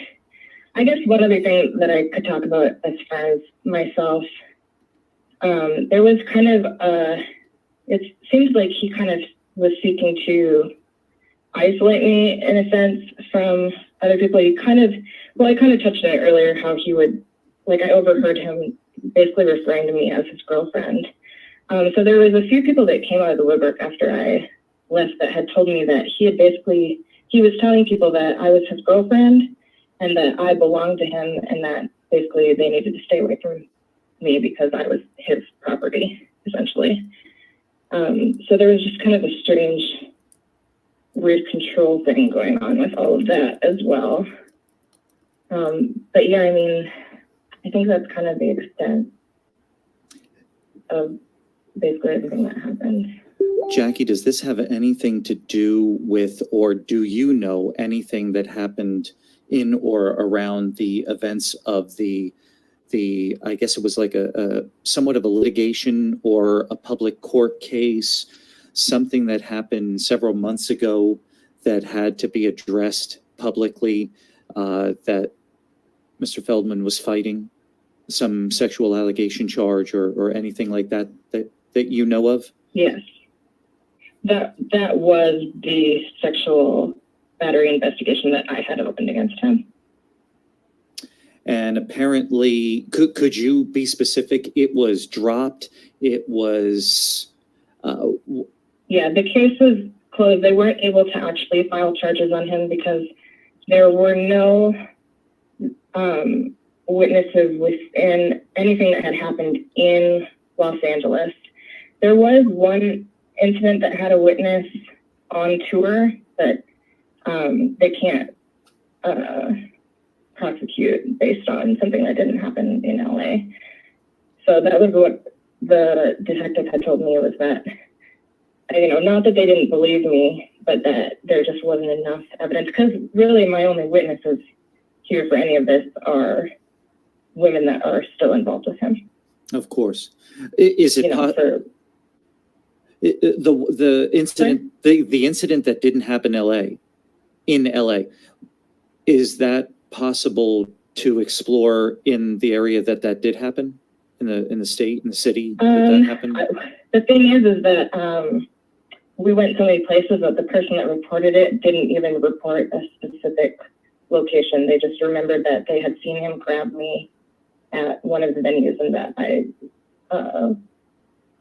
I guess one other thing that I could talk about as far as myself, there was kind of it seems like he kind of was seeking to isolate me in a sense from other people. I kind of touched on it earlier, how he would, like, I overheard him basically referring to me as his girlfriend. So there was a few people that came out of the woodwork after I left that had told me that he was telling people that I was his girlfriend and that I belonged to him, and that basically they needed to stay away from me because I was his property, essentially. So there was just kind of a strange, weird control thing going on with all of that as well. But yeah, I mean, I think that's kind of the extent of basically everything that happened. Jackie, does this have anything to do with, or do you know anything that happened in or around the events of the I guess it was like a somewhat of a litigation or a public court case, something that happened several months ago that had to be addressed publicly, that Mr. Feldman was fighting, some sexual allegation charge or anything like that you know of? Yes. That was the sexual battery investigation that I had opened against him. And apparently, could you be specific? It was dropped. It was. Yeah, the case was closed. They weren't able to actually file charges on him because there were no witnesses within anything that had happened in Los Angeles. There was one incident that had a witness on tour, but they can't prosecute based on something that didn't happen in LA. So that was what the detective had told me, was that, not that they didn't believe me, but that there just wasn't enough evidence, because really my only witnesses here for any of this are women that are still involved with him. Of course. Is it the incident, the incident that didn't happen in LA, is that possible to explore in the area that did happen, in the state, in the city that happened? The thing is that we went so many places that the person that reported it didn't even report a specific location. They just remembered that they had seen him grab me at one of the venues, and that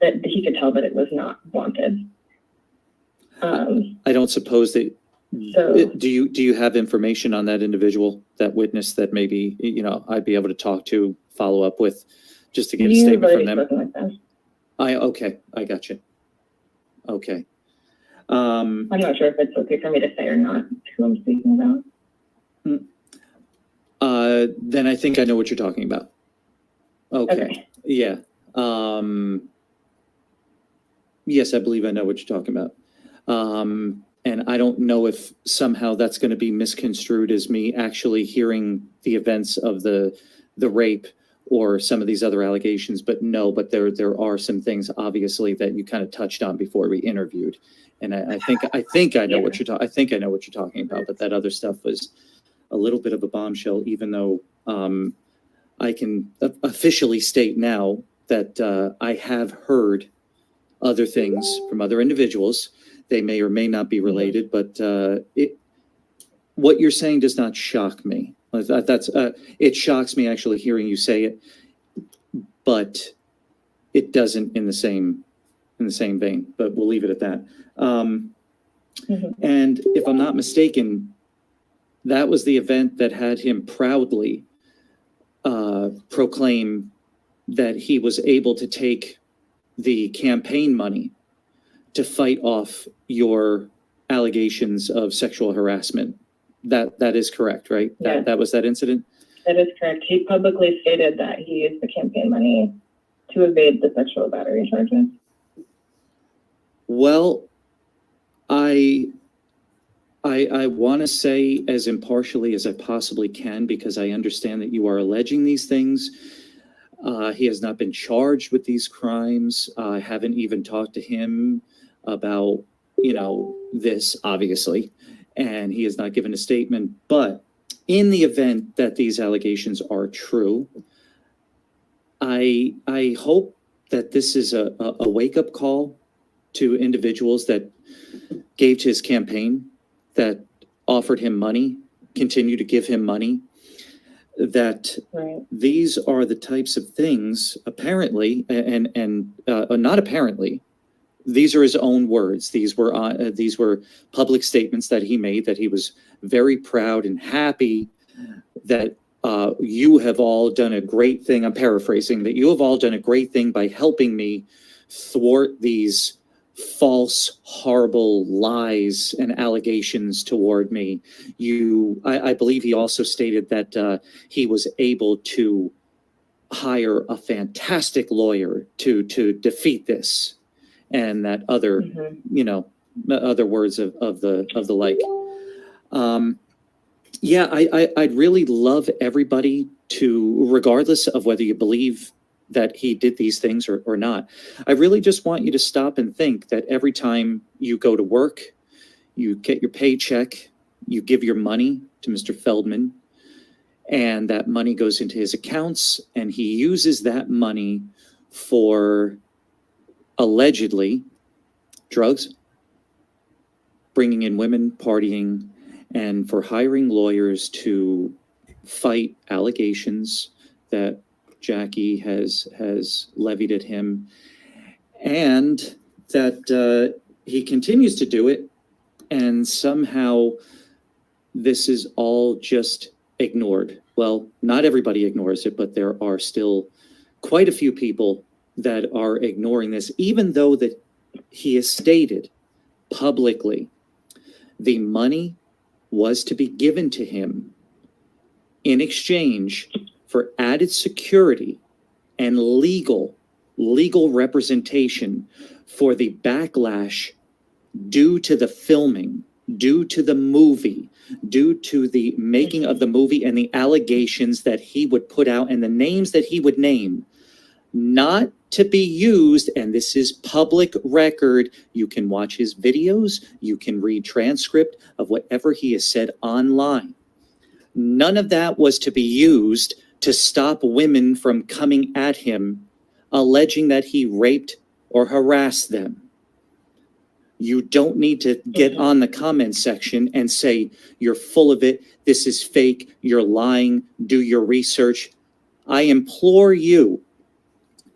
that he could tell that it was not wanted. I don't suppose that. So, do you have information on that individual, that witness, that maybe I'd be able to talk to, follow up with, just to get a statement from them? With them. Okay, I got you. Okay. I'm not sure if it's okay for me to say or not who I'm speaking about. Then I think I know what you're talking about. Okay. Yeah. Yes, I believe I know what you're talking about. And I don't know if somehow that's going to be misconstrued as me actually hearing the events of the rape or some of these other allegations, but there are some things obviously that you kind of touched on before we interviewed. And I think I know what you're talking. I think I know what you're talking about, but that other stuff was a little bit of a bombshell, even though I can officially state now that I have heard other things from other individuals. They may or may not be related, but what you're saying does not shock me. It shocks me actually hearing you say it, but it doesn't in the same vein. But we'll leave it at that. And if I'm not mistaken, that was the event that had him proudly proclaim that he was able to take the campaign money to fight off your allegations of sexual harassment. That is correct, right? Yeah. That was that incident? That is correct. He publicly stated that he used the campaign money to evade the sexual battery charges. Well, I want to say as impartially as I possibly can, because I understand that you are alleging these things. He has not been charged with these crimes. I haven't even talked to him about, this, obviously, and he has not given a statement. But in the event that these allegations are true, I hope that this is a wake-up call to individuals that gave to his campaign, that offered him money, continue to give him money, that these are the types of things, apparently, and not apparently, these are his own words. These were public statements that he made, that he was very proud and happy that you have all done a great thing. I'm paraphrasing, that you have all done a great thing by helping me thwart these false, horrible lies and allegations toward me. I believe he also stated that he was able to hire a fantastic lawyer to defeat this, and that other, other words of the like. I'd really love everybody to, regardless of whether you believe that he did these things or not, I really just want you to stop and think that every time you go to work, you get your paycheck, you give your money to Mr. Feldman, and that money goes into his accounts, and he uses that money for allegedly drugs, bringing in women, partying, and for hiring lawyers to fight allegations that Jackie has levied at him, and that he continues to do it, and somehow this is all just ignored. Well, not everybody ignores it, but there are still quite a few people that are ignoring this, even though that he has stated publicly the money was to be given to him in exchange for added security and legal representation for the backlash due to the filming, due to the movie, due to the making of the movie and the allegations that he would put out and the names that he would name, not to be used, and this is public record. You can watch his videos, you can read transcript of whatever he has said online. None of that was to be used to stop women from coming at him, alleging that he raped or harassed them. You don't need to get on the comment section and say, you're full of it, this is fake, you're lying, do your research. I implore you,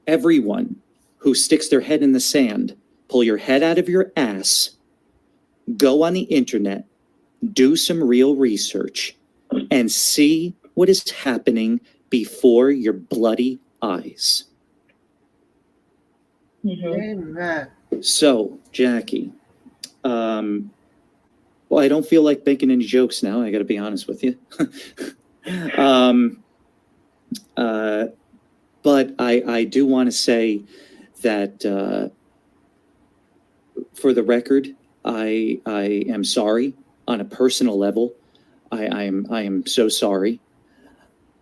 everyone who sticks their head in the sand, pull your head out of your ass, go on the internet, do some real research, and see what is happening before your bloody eyes. Amen. So, Jackie, well, I don't feel like making any jokes now. I got to be honest with you. But I do want to say that for the record, I am sorry on a personal level. I am so sorry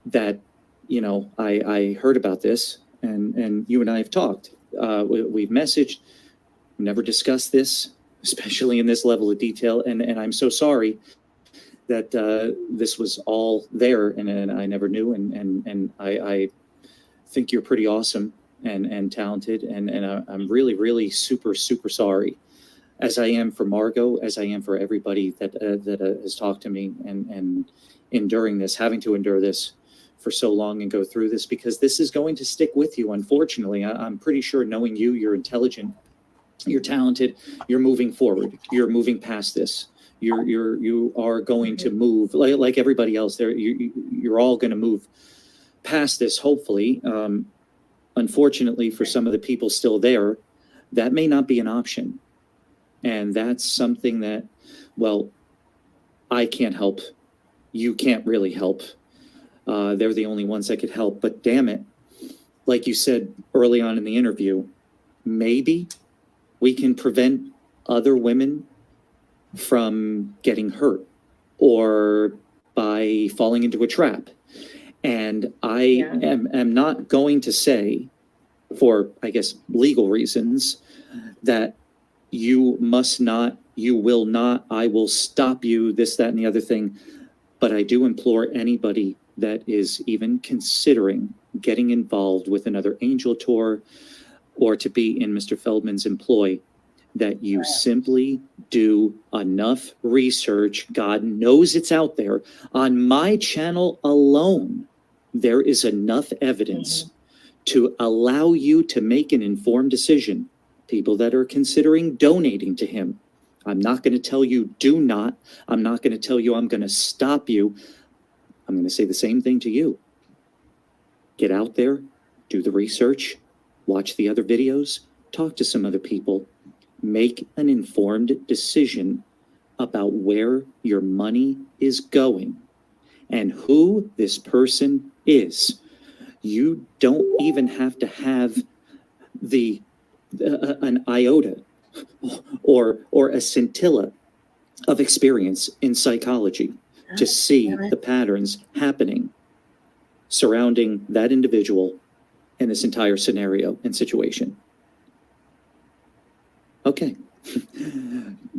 that, you know, I heard about this and you and I have talked. We've messaged, never discussed this, especially in this level of detail. And I'm so sorry that this was all there and I never knew. And I think you're pretty awesome and talented. And I'm really, really super, super sorry, as I am for Margot, as I am for everybody that has talked to me and enduring this, having to endure this for so long and go through this, because this is going to stick with you. Unfortunately, I'm pretty sure, knowing you, you're intelligent, you're talented, you're moving forward, you're moving past this. You are going to move like everybody else there. You're all going to move past this, hopefully. Unfortunately, for some of the people still there, that may not be an option. And that's something that, well, I can't help. You can't really help. They're the only ones that could help. But damn it, like you said early on in the interview, maybe we can prevent other women from getting hurt or by falling into a trap. And I am not going to say, for, I guess, legal reasons, that you must not, you will not, I will stop you, this, that, and the other thing. But I do implore anybody that is even considering getting involved with another angel tour or to be in Mr. Feldman's employ, that you simply do enough research. God knows it's out there. On my channel alone, there is enough evidence to allow you to make an informed decision. People that are considering donating to him, I'm not going to tell you do not. I'm not going to tell you I'm going to stop you. I'm going to say the same thing to you. Get out there, do the research, watch the other videos, talk to some other people, make an informed decision about where your money is going and who this person is. You don't even have to have the an iota or a scintilla of experience in psychology to see the patterns happening surrounding that individual in this entire scenario and situation. Okay.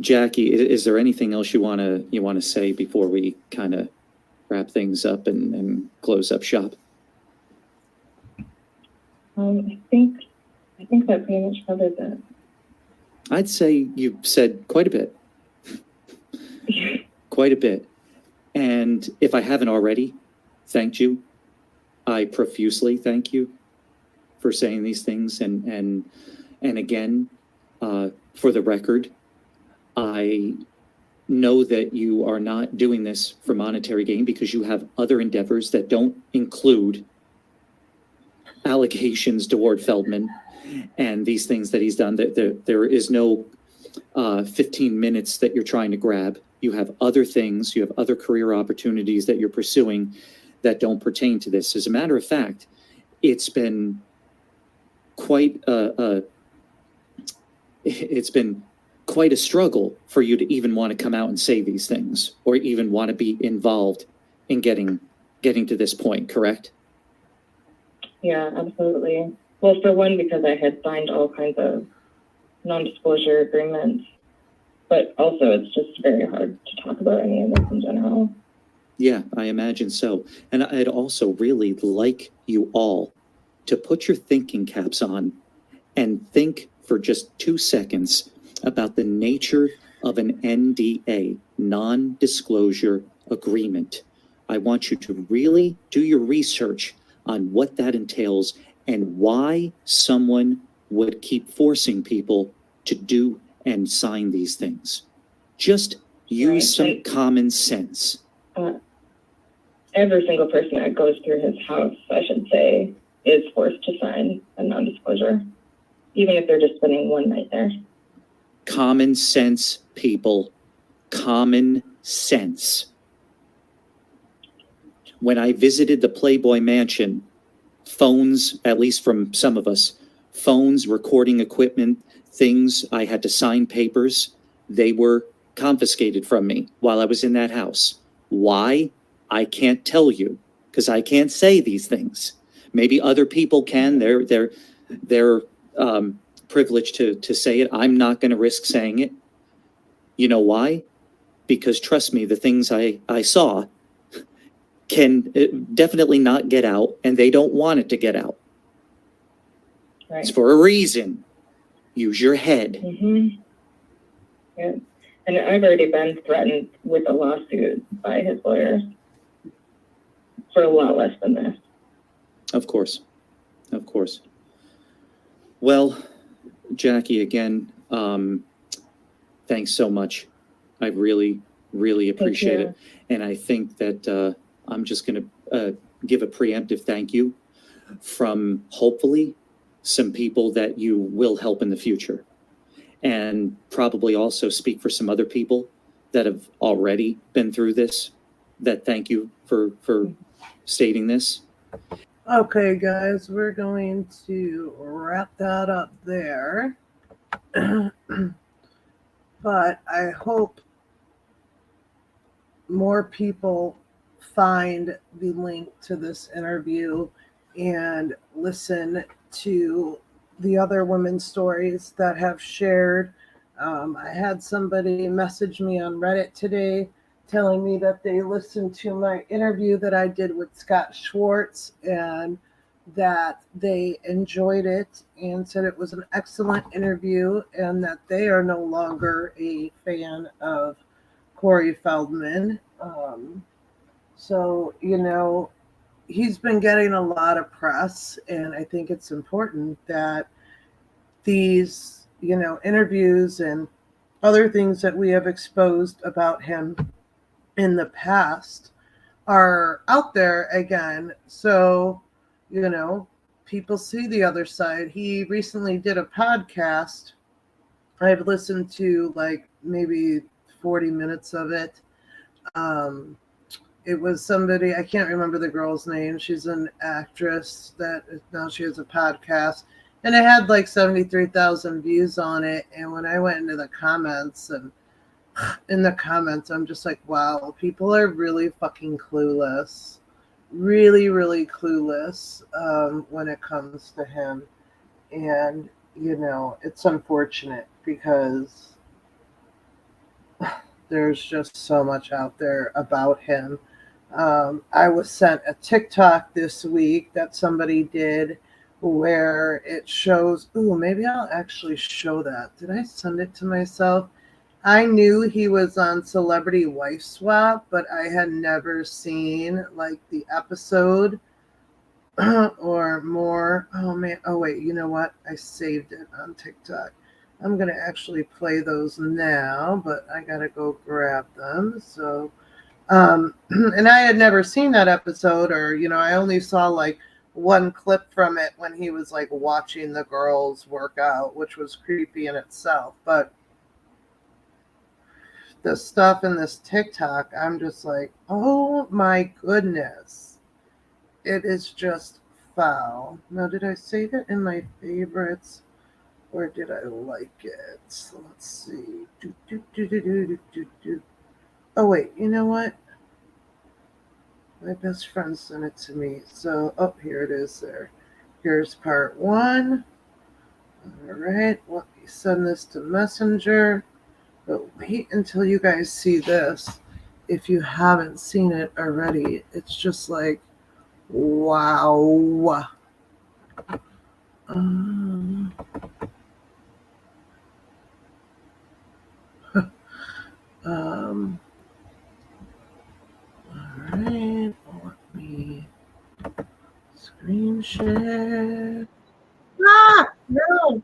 Jackie, is there anything else you want to say before we kind of wrap things up and close up shop? I think that pretty much covered that. I'd say you've said quite a bit. Quite a bit. And if I haven't already thanked you, I profusely thank you for saying these things. And again, for the record, I know that you are not doing this for monetary gain because you have other endeavors that don't include allegations toward Feldman and these things that he's done. There is no 15 minutes that you're trying to grab. You have other things, you have other career opportunities that you're pursuing that don't pertain to this. As a matter of fact, it's been quite it's been quite a struggle for you to even want to come out and say these things, or even want to be involved in getting to this point, correct? Yeah, absolutely. Well, for one, because I had signed all kinds of non-disclosure agreements, but also it's just very hard to talk about any of this in general. Yeah, I imagine so. And I'd also really like you all to put your thinking caps on and think for just 2 seconds about the nature of an NDA, non-disclosure agreement. I want you to really do your research on what that entails and why someone would keep forcing people to do and sign these things. Just use some common sense. Every single person that goes through his house, I should say, is forced to sign a non-disclosure, even if they're just spending one night there. Common sense, people. Common sense. When I visited the Playboy Mansion, phones, at least from some of us, phones, recording equipment, things, I had to sign papers, they were confiscated from me while I was in that house. Why? I can't tell you, because I can't say these things. Maybe other people can. They're privileged to say it. I'm not going to risk saying it. You know why? Because trust me, the things I saw can definitely not get out, and they don't want it to get out. Right. It's for a reason. Use your head. Mm-hmm. Yeah. And I've already been threatened with a lawsuit by his lawyer for a lot less than this. Of course. Of course. Well, Jackie, again, thanks so much. I really, really appreciate it. And I think that I'm just going to give a preemptive thank you from hopefully some people that you will help in the future, and probably also speak for some other people that have already been through this, that thank you for stating this. Okay, guys, we're going to wrap that up there. But I hope more people find the link to this interview and listen to the other women's stories that have shared. I had somebody message me on Reddit today telling me that they listened to my interview that I did with Scott Schwartz and that they enjoyed it and said it was an excellent interview and that they are no longer a fan of Corey Feldman. So, you know, he's been getting a lot of press, and I think it's important that these, you know, interviews and other things that we have exposed about him in the past are out there again. So, you know, people see the other side. He recently did a podcast. I've listened to like maybe 40 minutes of it. It was somebody, I can't remember the girl's name. She's an actress that now she has a podcast. And it had like 73,000 views on it. And when I went into the comments, and in the comments, I'm just like, wow, people are really fucking clueless. Really, really clueless when it comes to him. And, you know, it's unfortunate because there's just so much out there about him. I was sent a TikTok this week that somebody did where it shows, maybe I'll actually show that. Did I send it to myself? I knew he was on Celebrity Wife Swap, but I had never seen like the episode or more. Oh man. Oh wait, you know what? I saved it on TikTok. I'm going to actually play those now, but I got to go grab them. So, and I had never seen that episode, or, you know, I only saw like one clip from it when he was like watching the girls work out, which was creepy in itself. But the stuff in this TikTok, I'm just like, oh my goodness. It is just foul. Now, did I save it in my favorites or did I like it? So let's see. Oh, wait, you know what? My best friend sent it to me. So, oh, here it is there. Here's part 1. All right, let me send this to Messenger. But wait until you guys see this. If you haven't seen it already, it's just like, wow. Um, um, all right, let me screen share. Ah, no,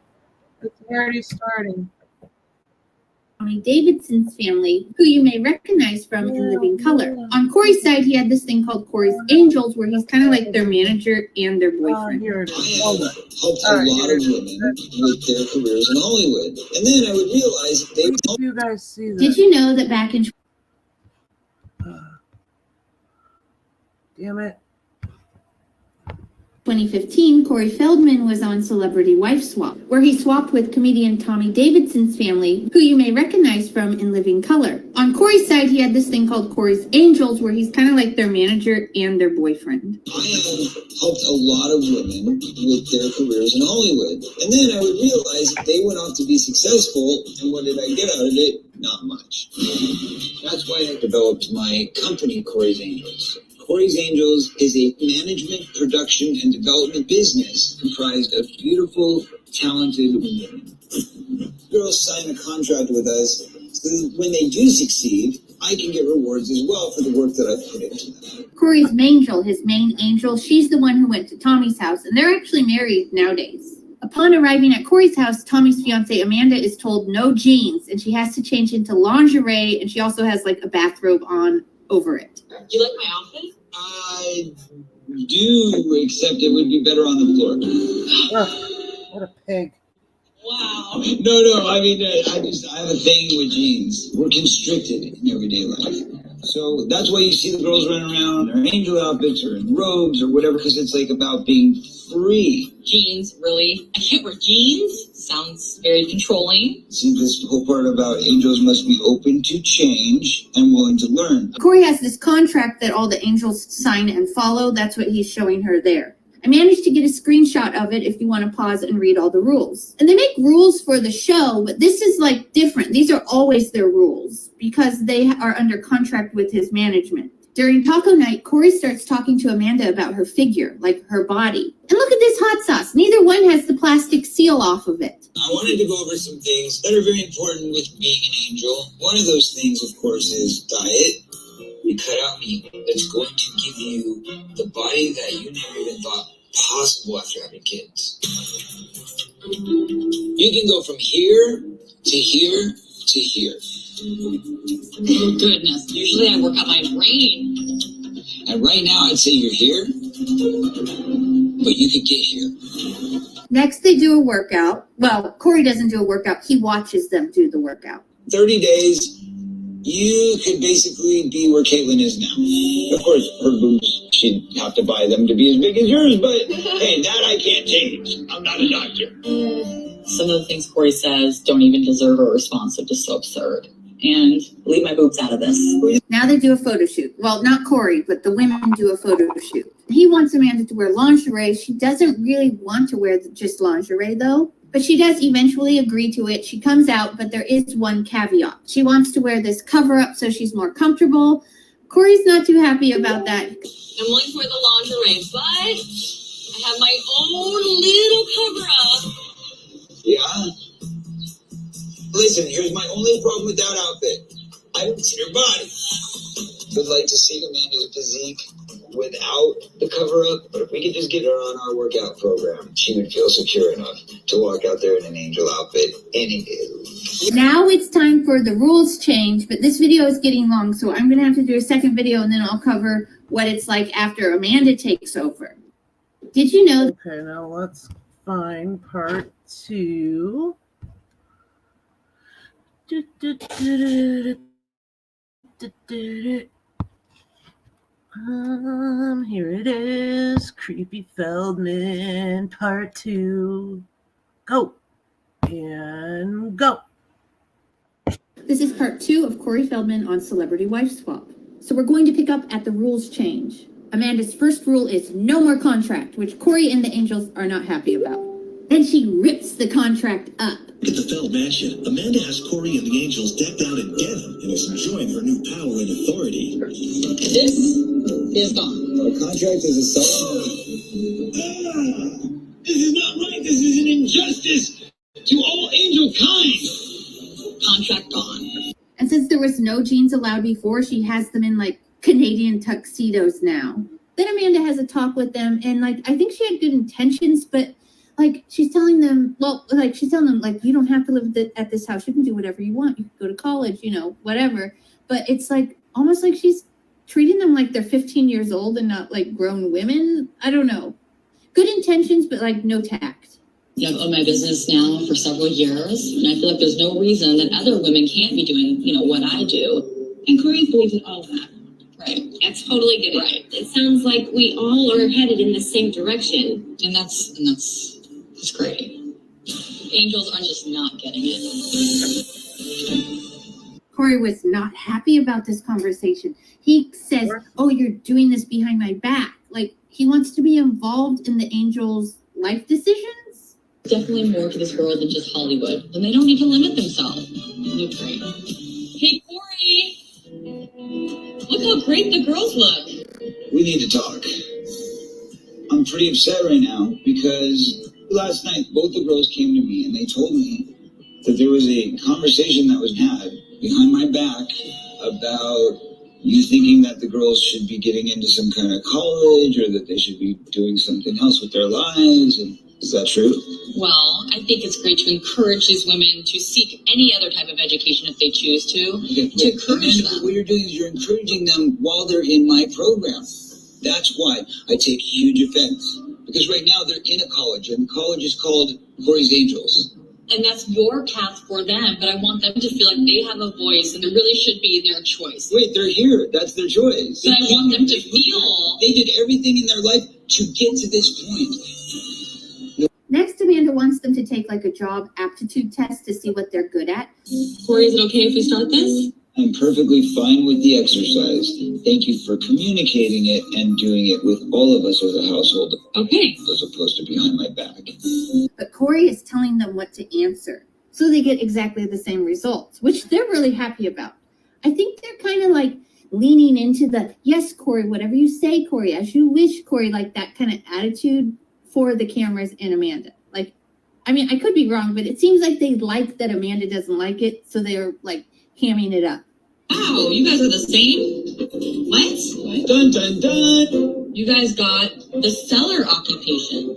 it's already starting. Tommy Davidson's family, who you may recognize from In Living Color. On Corey's side, he had this thing called Corey's Angels, where he's kind of like their manager and their boyfriend. Here it I is. have helped a lot of women with their careers in Hollywood. And then I would realize they would help. You guys see this? Did you know that back in Damn it. 2015, Corey Feldman was on Celebrity Wife Swap, where he swapped with comedian Tommy Davidson's family, who you may recognize from In Living Color. On Corey's side, he had this thing called Corey's Angels, where he's kind of like their manager and their boyfriend. I have helped a lot of women with their careers in Hollywood. And then I would realize they went off to be successful. And what did I get out of it? Not much. That's why I developed my company, Corey's Angels. Corey's Angels is a management, production, and development business comprised of beautiful, talented women. Girls sign a contract with us so that when they do succeed, I can get rewards as well for the work that I've put into them. Corey's Mangel, his main angel, she's the one who went to Tommy's house, and they're actually married nowadays. Upon arriving at Corey's house, Tommy's fiance Amanda is told no jeans, and she has to change into lingerie, and she also has like a bathrobe on over it. Do you like my outfit? I do, except it would be better on the floor. Ugh, what a pig. Wow. No, I mean, I have a thing with jeans. We're constricted in everyday life. So that's why you see the girls running around in their angel outfits or in robes or whatever, because it's like about being free. Jeans, really? I can't wear jeans? Sounds very controlling. See, this whole part about angels must be open to change and willing to learn. Corey has this contract that all the angels sign and follow. That's what he's showing her there. I managed to get a screenshot of it if you want to pause and read all the rules. And they make rules for the show, but this is like different. These are always their rules because they are under contract with his management. During taco night, Corey starts talking to Amanda about her figure, like her body. And look at this hot sauce. Neither one has the plastic seal off of it. I wanted to go over some things that are very important with being an angel. One of those things, of course, is diet. You cut out meat that's going to give you the body that you never even thought possible after having kids. You can go from here to here to here. Oh, goodness. Usually I work out my brain. And right now I'd say you're here, but you could get here. Next, they do a workout. Well, Corey doesn't do a workout. He watches them do the workout. 30 days, you could basically be where Caitlin is now. Of course, her boobs, she'd have to buy them to be as big as yours, but hey, that I can't change. I'm not a doctor. Some of the things Corey says don't even deserve a response. They're just so absurd. And leave my boobs out of this. Now they do a photo shoot. Well, not Corey, but the women do a photo shoot. He wants Amanda to wear lingerie. She doesn't really want to wear just lingerie, though. But she does eventually agree to it. She comes out, but there is one caveat. She wants to wear this cover-up so she's more comfortable. Corey's not too happy about that. I'm willing to wear the lingerie, but I have my own little cover-up. Yeah? Listen, here's my only problem with that outfit. I haven't seen her body. Would like to see Amanda's physique without the cover-up, but if we could just get her on our workout program, she would feel secure enough to walk out there in an angel outfit any day. Now it's time for the rules change, but this video is getting long, so I'm going to have to do a second video, and then I'll cover what it's like after Amanda takes over. Did you know? Okay, now let's find part 2. Here it is. Creepy Feldman, part 2. Go. And go. This is part 2 of Corey Feldman on Celebrity Wife Swap. So we're going to pick up at the rules change. Amanda's first rule is no more contract, which Corey and the Angels are not happy about. Then she rips the contract up. At the Feld Mansion, Amanda has Corey and the Angels decked out in denim and is enjoying her new power and authority. This is gone. Our contract is a solid. This is not right. This is an injustice to all angel kind. Contract gone. And since there was no jeans allowed before, she has them in like Canadian tuxedos now. Then Amanda has a talk with them, and like I think she had good intentions, but like she's telling them, like you don't have to live at this house. You can do whatever you want. You can go to college, whatever. But it's like almost like she's treating them like they're 15 years old and not like grown women. I don't know. Good intentions, but like no tact. I've owned my business now for several years, and I feel like there's no reason that other women can't be doing, what I do. And Corey believes in all of that. Right. That's totally good. Right. It sounds like we all are headed in the same direction. And that's great. Angels are just not getting it. Corey was not happy about this conversation. He says, "Oh, you're doing this behind my back." Like he wants to be involved in the Angels' life decisions. Definitely more to this world than just Hollywood, and they don't need to limit themselves. Look great. Hey, Corey! Look how great the girls look. We need to talk. I'm pretty upset right now because last night both the girls came to me and they told me that there was a conversation that was had behind my back about you thinking that the girls should be getting into some kind of college or that they should be doing something else with their lives. And is that true? Well, I think it's great to encourage these women to seek any other type of education if they choose to. Okay, To encourage Amanda, them. what you're doing is you're encouraging them while they're in my program. That's why I take huge offense. Because right now they're in a college, and the college is called Corey's Angels. And that's your path for them, but I want them to feel like they have a voice and it really should be their choice. Wait, they're here. That's their choice. But I want them to feel. They did everything in their life to get to this point. Next, Amanda wants them to take like a job aptitude test to see what they're good at. Corey, is it okay if we start this? I'm perfectly fine with the exercise. Thank you for communicating it and doing it with all of us as a household. Okay. As opposed to behind my back. But Corey is telling them what to answer. So they get exactly the same results, which they're really happy about. I think they're kind of like leaning into the, yes, Corey, whatever you say, Corey, as you wish, Corey, like that kind of attitude for the cameras and Amanda. Like, I mean, I could be wrong, but it seems like they like that Amanda doesn't like it. So they're like hamming it up. Wow, you guys are the same? What? Dun, dun, dun. You guys got the seller occupation.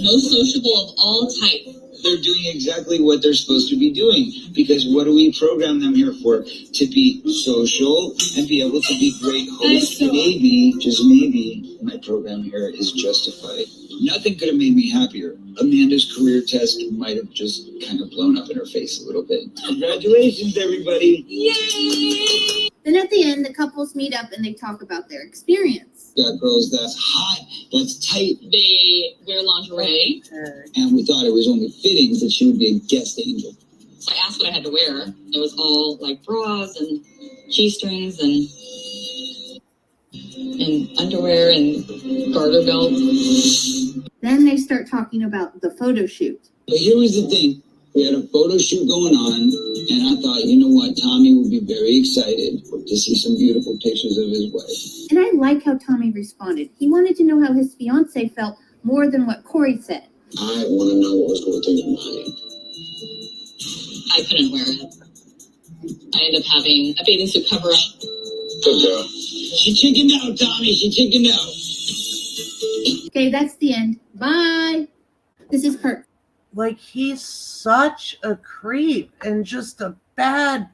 Most sociable of all type. They're doing exactly what they're supposed to be doing. Because what do we program them here for? To be social and be able to be great hosts. Maybe, just maybe, my program here is justified. Nothing could have made me happier. Amanda's career test might have just kind of blown up in her face a little bit. Congratulations, everybody. Yay! Then at the end, the couples meet up and they talk about their experience. Got girls that's hot, that's tight, They wear lingerie. and we thought it was only fitting that she would be a guest angel. So I asked what I had to wear. It was all like bras and G-strings and underwear and garter belt. Then they start talking about the photo shoot. But here was the thing. We had a photo shoot going on, and I thought, you know what, Tommy would be very excited to see some beautiful pictures of his wife. And I like how Tommy responded. He wanted to know how his fiance felt more than what Corey said. I want to know what was going through your mind. I couldn't wear it. I ended up having a bathing suit cover up. Good girl. She chickened out, Tommy. She chickened out. Okay, that's the end. Bye. This is part. Like, he's such a creep and just a bad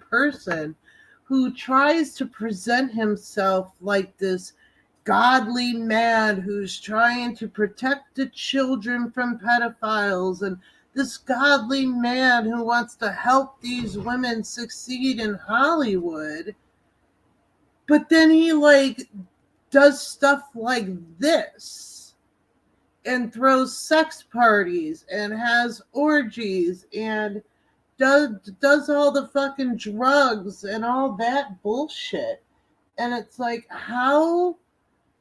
person who tries to present himself like this godly man who's trying to protect the children from pedophiles, and this godly man who wants to help these women succeed in Hollywood. But then he like does stuff like this and throws sex parties and has orgies and does all the fucking drugs and all that bullshit. And it's like, how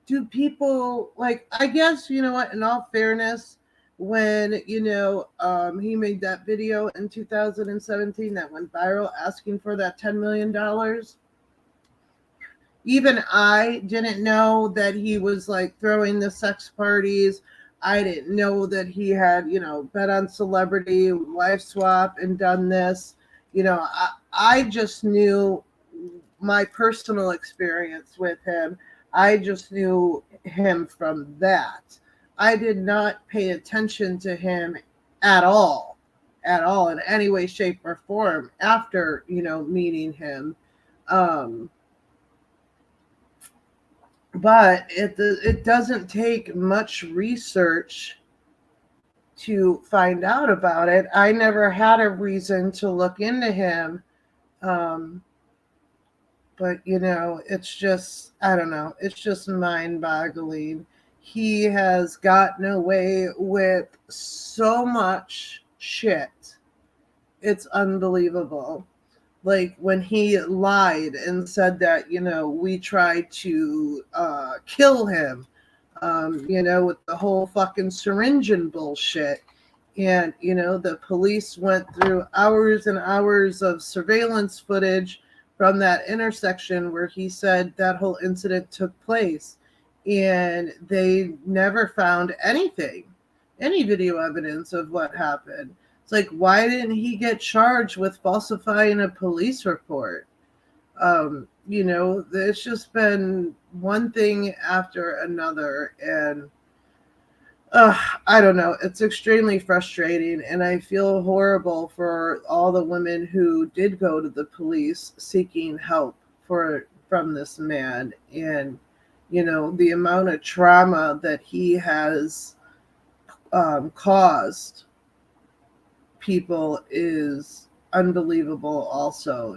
do people, like, I guess, you know what, in all fairness, when, he made that video in 2017 that went viral asking for that $10 million, even I didn't know that he was like throwing the sex parties. I didn't know that he had, bet on celebrity, life swap, and done this. I just knew my personal experience with him. I just knew him from that. I did not pay attention to him at all in any way, shape, or form after, meeting him. But it doesn't take much research to find out about it. I never had a reason to look into him. But, it's just, I don't know, it's just mind boggling. He has gotten away with so much shit. It's unbelievable. Like when he lied and said that, we tried to kill him, with the whole fucking syringe and bullshit. And, the police went through hours and hours of surveillance footage from that intersection where he said that whole incident took place. And they never found anything, any video evidence of what happened. It's like, why didn't he get charged with falsifying a police report? It's just been one thing after another. And I don't know. It's extremely frustrating. And I feel horrible for all the women who did go to the police seeking help from this man. And, the amount of trauma that he has caused people is unbelievable also.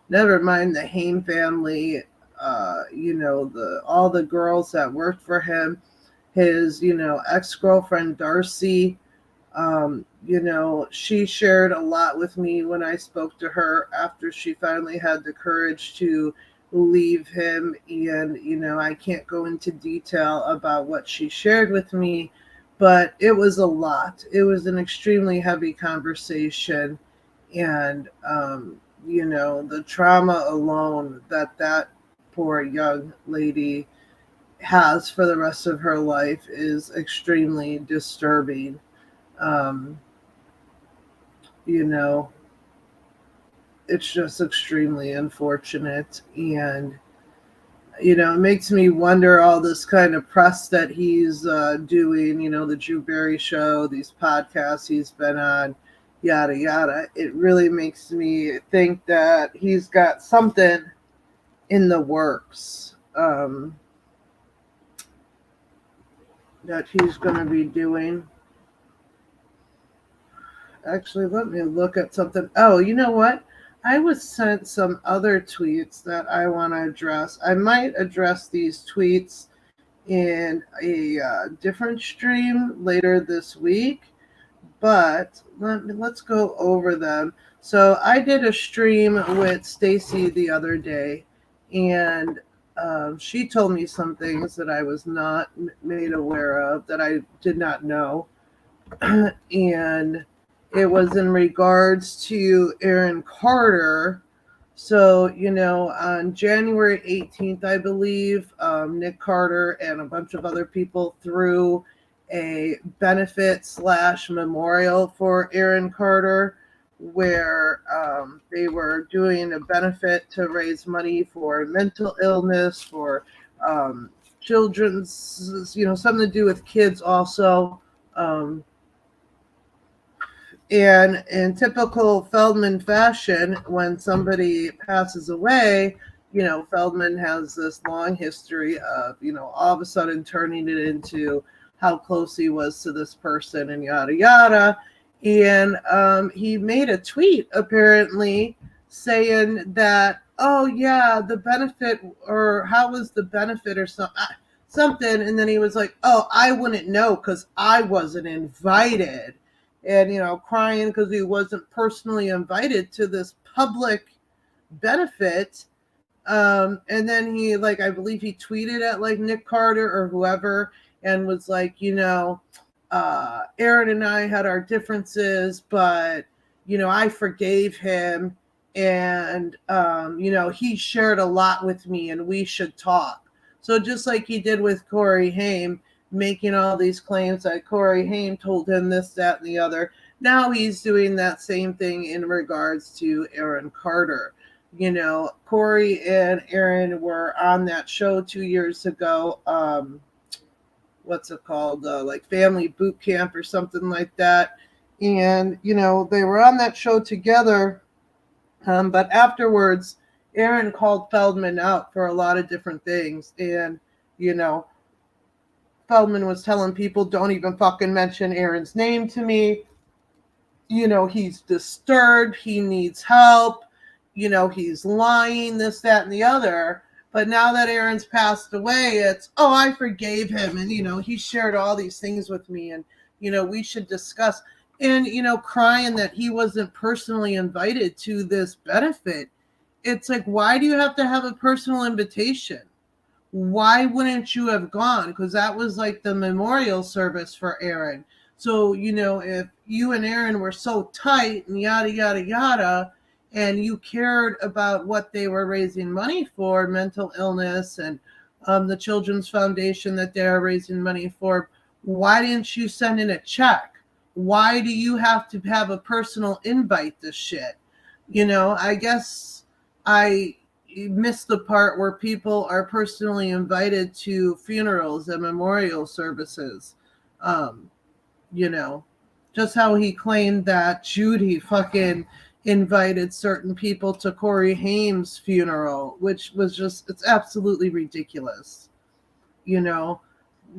Never mind the Haim family, all the girls that worked for him, his ex-girlfriend Darcy. She shared a lot with me when I spoke to her after she finally had the courage to leave him. And I can't go into detail about what she shared with me, but it was a lot. It was an extremely heavy conversation. And, the trauma alone that poor young lady has for the rest of her life is extremely disturbing. It's just extremely unfortunate. And, it makes me wonder all this kind of press that he's doing, the Drew Barry show, these podcasts he's been on, yada, yada. It really makes me think that he's got something in the works that he's going to be doing. Actually, let me look at something. Oh, you know what? I was sent some other tweets that I want to address. I might address these tweets in a different stream later this week, but let's go over them. So I did a stream with Stacy the other day, and she told me some things that I was not made aware of, that I did not know. And it was in regards to Aaron Carter. So, on January 18th, I believe, Nick Carter and a bunch of other people threw a benefit / memorial for Aaron Carter, where they were doing a benefit to raise money for mental illness, for children's, something to do with kids also. And in typical Feldman fashion, when somebody passes away, Feldman has this long history of, all of a sudden turning it into how close he was to this person and yada, yada. And he made a tweet apparently saying that oh yeah, the benefit, or how was the benefit, or something. And then he was like, oh, I wouldn't know because I wasn't invited. And, crying because he wasn't personally invited to this public benefit. And then he, like, I believe he tweeted at like Nick Carter or whoever and was like, Aaron and I had our differences, but, I forgave him. And, he shared a lot with me and we should talk. So just like he did with Corey Haim, making all these claims that Corey Haim told him this, that, and the other. Now he's doing that same thing in regards to Aaron Carter. Corey and Aaron were on that show 2 years ago. What's it called? Like Family Boot Camp or something like that. And, they were on that show together. But afterwards, Aaron called Feldman out for a lot of different things. And, Feldman was telling people, don't even fucking mention Aaron's name to me. He's disturbed. He needs help. He's lying, this, that, and the other. But now that Aaron's passed away, it's, oh, I forgave him. And, he shared all these things with me. And, we should discuss. And, crying that he wasn't personally invited to this benefit. It's like, why do you have to have a personal invitation? Why wouldn't you have gone? Because that was like the memorial service for Aaron. So, if you and Aaron were so tight and yada, yada, yada, and you cared about what they were raising money for, mental illness and the Children's Foundation that they're raising money for, why didn't you send in a check? Why do you have to have a personal invite to shit? I guess I missed the part where people are personally invited to funerals and memorial services. Just how he claimed that Judy fucking invited certain people to Corey Haim's funeral, which was just, it's absolutely ridiculous.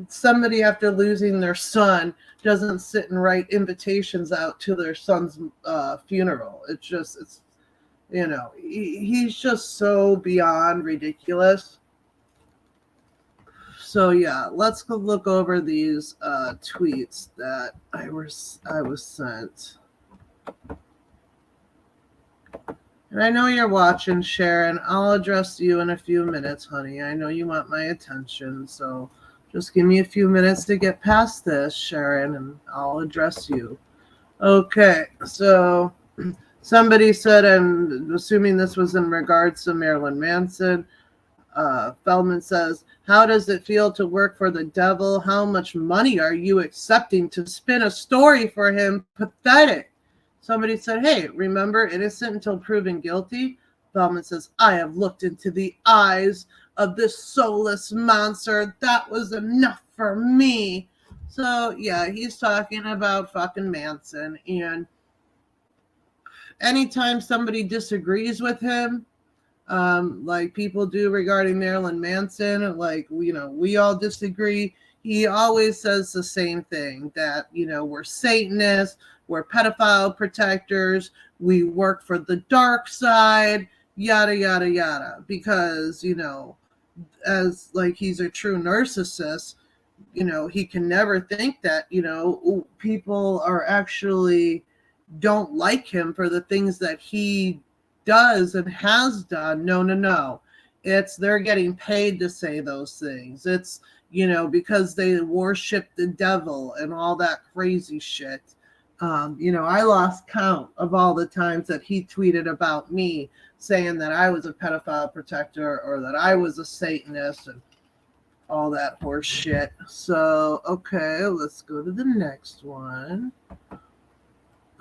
Somebody after losing their son doesn't sit and write invitations out to their son's funeral. It's he's just so beyond ridiculous. So yeah, let's go look over these tweets that I was sent. And I know you're watching, Sharon. I'll address you in a few minutes, honey. I know you want my attention, so just give me a few minutes to get past this, Sharon, and I'll address you. Okay, so somebody said, I'm assuming this was in regards to Marilyn Manson. Feldman says, how does it feel to work for the devil? How much money are you accepting to spin a story for him? Pathetic. Somebody said, hey, remember innocent until proven guilty? Feldman says, I have looked into the eyes of this soulless monster. That was enough for me. So, yeah, he's talking about fucking Manson. And anytime somebody disagrees with him, like people do regarding Marilyn Manson, like, we all disagree. He always says the same thing, that, we're Satanists, we're pedophile protectors, we work for the dark side, yada, yada, yada. Because, as like he's a true narcissist, he can never think that, people are actually don't like him for the things that he does and has done. No. They're getting paid to say those things. It's, because they worship the devil and all that crazy shit. I lost count of all the times that he tweeted about me saying that I was a pedophile protector or that I was a Satanist and all that horse shit. So, okay, let's go to the next one.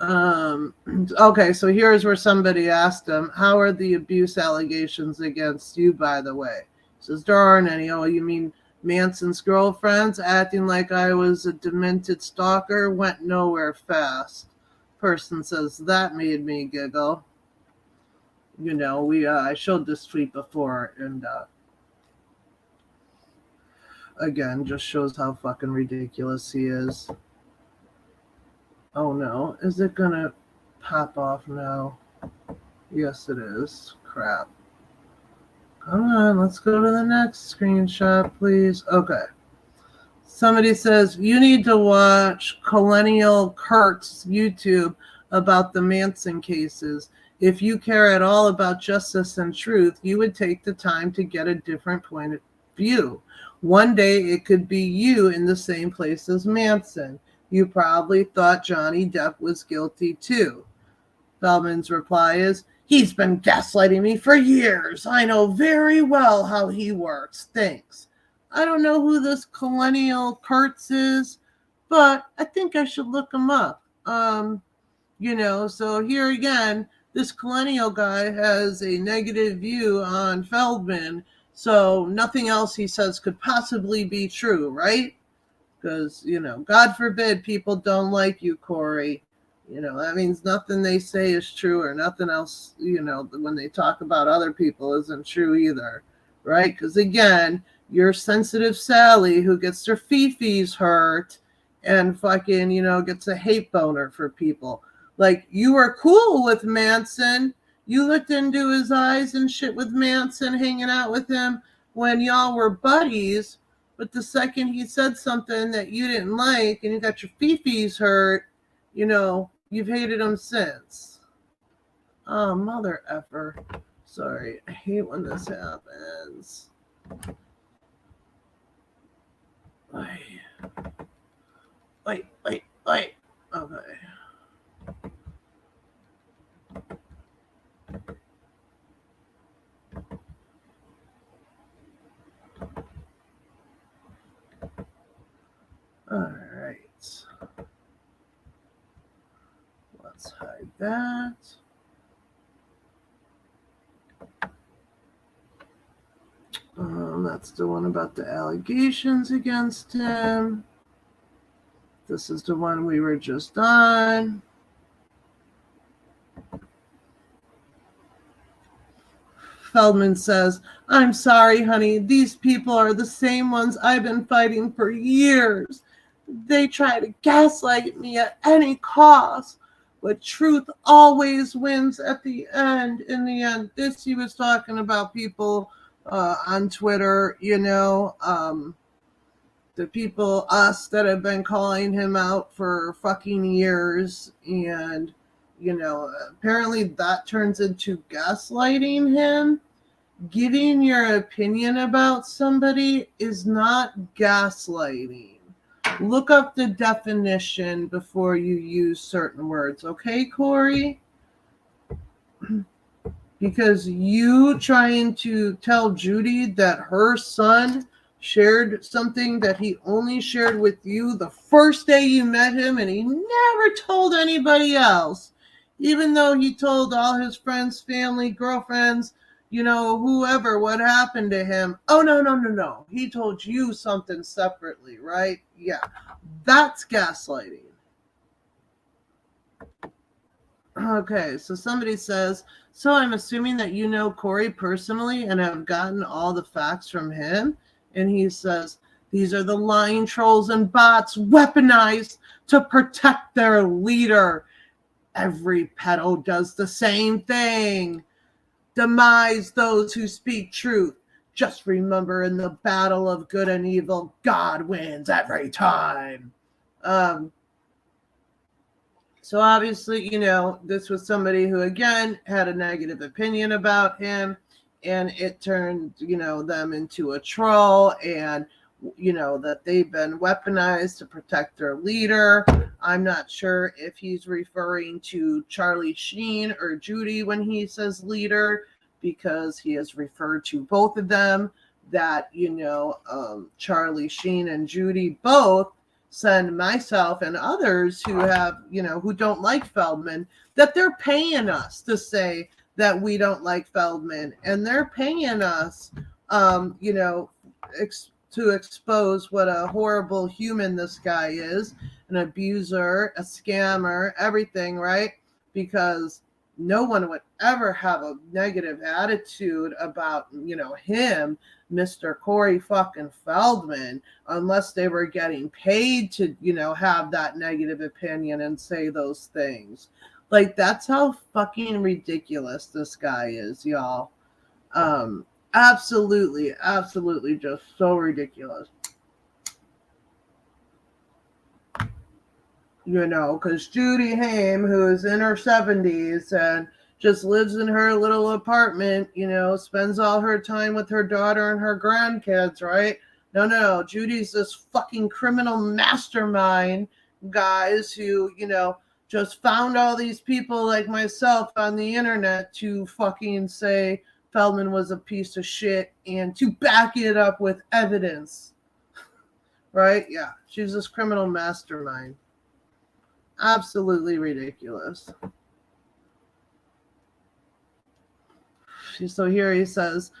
Okay, so here's where somebody asked him, how are the abuse allegations against you, by the way? He says, there aren't any. Oh, you mean Manson's girlfriends acting like I was a demented stalker? Went nowhere fast. Person says, that made me giggle. I showed this tweet before, and again, just shows how fucking ridiculous he is. Oh no, is it gonna pop off now? Yes, it is. Crap. Come on, let's go to the next screenshot, please. Okay. Somebody says, you need to watch Colonial Kurt's YouTube about the Manson cases. If you care at all about justice and truth, you would take the time to get a different point of view. One day it could be you in the same place as Manson. You probably thought Johnny Depp was guilty too. Feldman's reply is, he's been gaslighting me for years. I know very well how he works. Thanks. I don't know who this Colonial Kurtz is, but I think I should look him up. So here again, this Colonial guy has a negative view on Feldman, so nothing else he says could possibly be true, right? Because, God forbid people don't like you, Corey. That means nothing they say is true, or nothing else, when they talk about other people isn't true either, right? Because again, you're sensitive Sally who gets her fifis hurt and fucking, gets a hate boner for people. Like, you were cool with Manson. You looked into his eyes and shit with Manson, hanging out with him when y'all were buddies. But the second he said something that you didn't like and you got your fifis hurt, you've hated him since. Oh, mother effer. Sorry, I hate when this happens. Wait. Okay. All right. Let's hide that. That's the one about the allegations against him. This is the one we were just on. Feldman says, I'm sorry, honey. These people are the same ones I've been fighting for years. They try to gaslight me at any cost, but truth always wins at the end. In the end, this he was talking about people on Twitter, the people, us, that have been calling him out for fucking years. And, apparently that turns into gaslighting him. Giving your opinion about somebody is not gaslighting. Look up the definition before you use certain words, okay, Corey? Because you trying to tell Judy that her son shared something that he only shared with you the first day you met him, and he never told anybody else, even though he told all his friends, family, girlfriends, whoever, what happened to him. Oh, no. He told you something separately, right? Yeah, that's gaslighting. Okay, so somebody says, so I'm assuming that you know Corey personally and have gotten all the facts from him? And he says, these are the lying trolls and bots weaponized to protect their leader. Every pedo does the same thing. Demise those who speak truth. Just remember, in the battle of good and evil, God wins every time. So obviously, this was somebody who, again, had a negative opinion about him, and it turned, them into a troll, and, that they've been weaponized to protect their leader. I'm not sure if he's referring to Charlie Sheen or Judy when he says leader, because he has referred to both of them, that, Charlie Sheen and Judy both send myself and others who have, who don't like Feldman, that they're paying us to say that we don't like Feldman. And they're paying us, to expose what a horrible human this guy is, an abuser, a scammer, everything, right? Because no one would ever have a negative attitude about, him, Mr. Corey fucking Feldman, unless they were getting paid to, have that negative opinion and say those things. Like, that's how fucking ridiculous this guy is, y'all. Absolutely, absolutely, just so ridiculous. You know, because Judy Haim, who is in her 70s and just lives in her little apartment, you know, spends all her time with her daughter and her grandkids, right? No. Judy's this fucking criminal mastermind, guys, who, you know, just found all these people like myself on the internet to fucking say Feldman was a piece of shit and to back it up with evidence, right? Yeah, she's this criminal mastermind. Absolutely ridiculous. So here he says,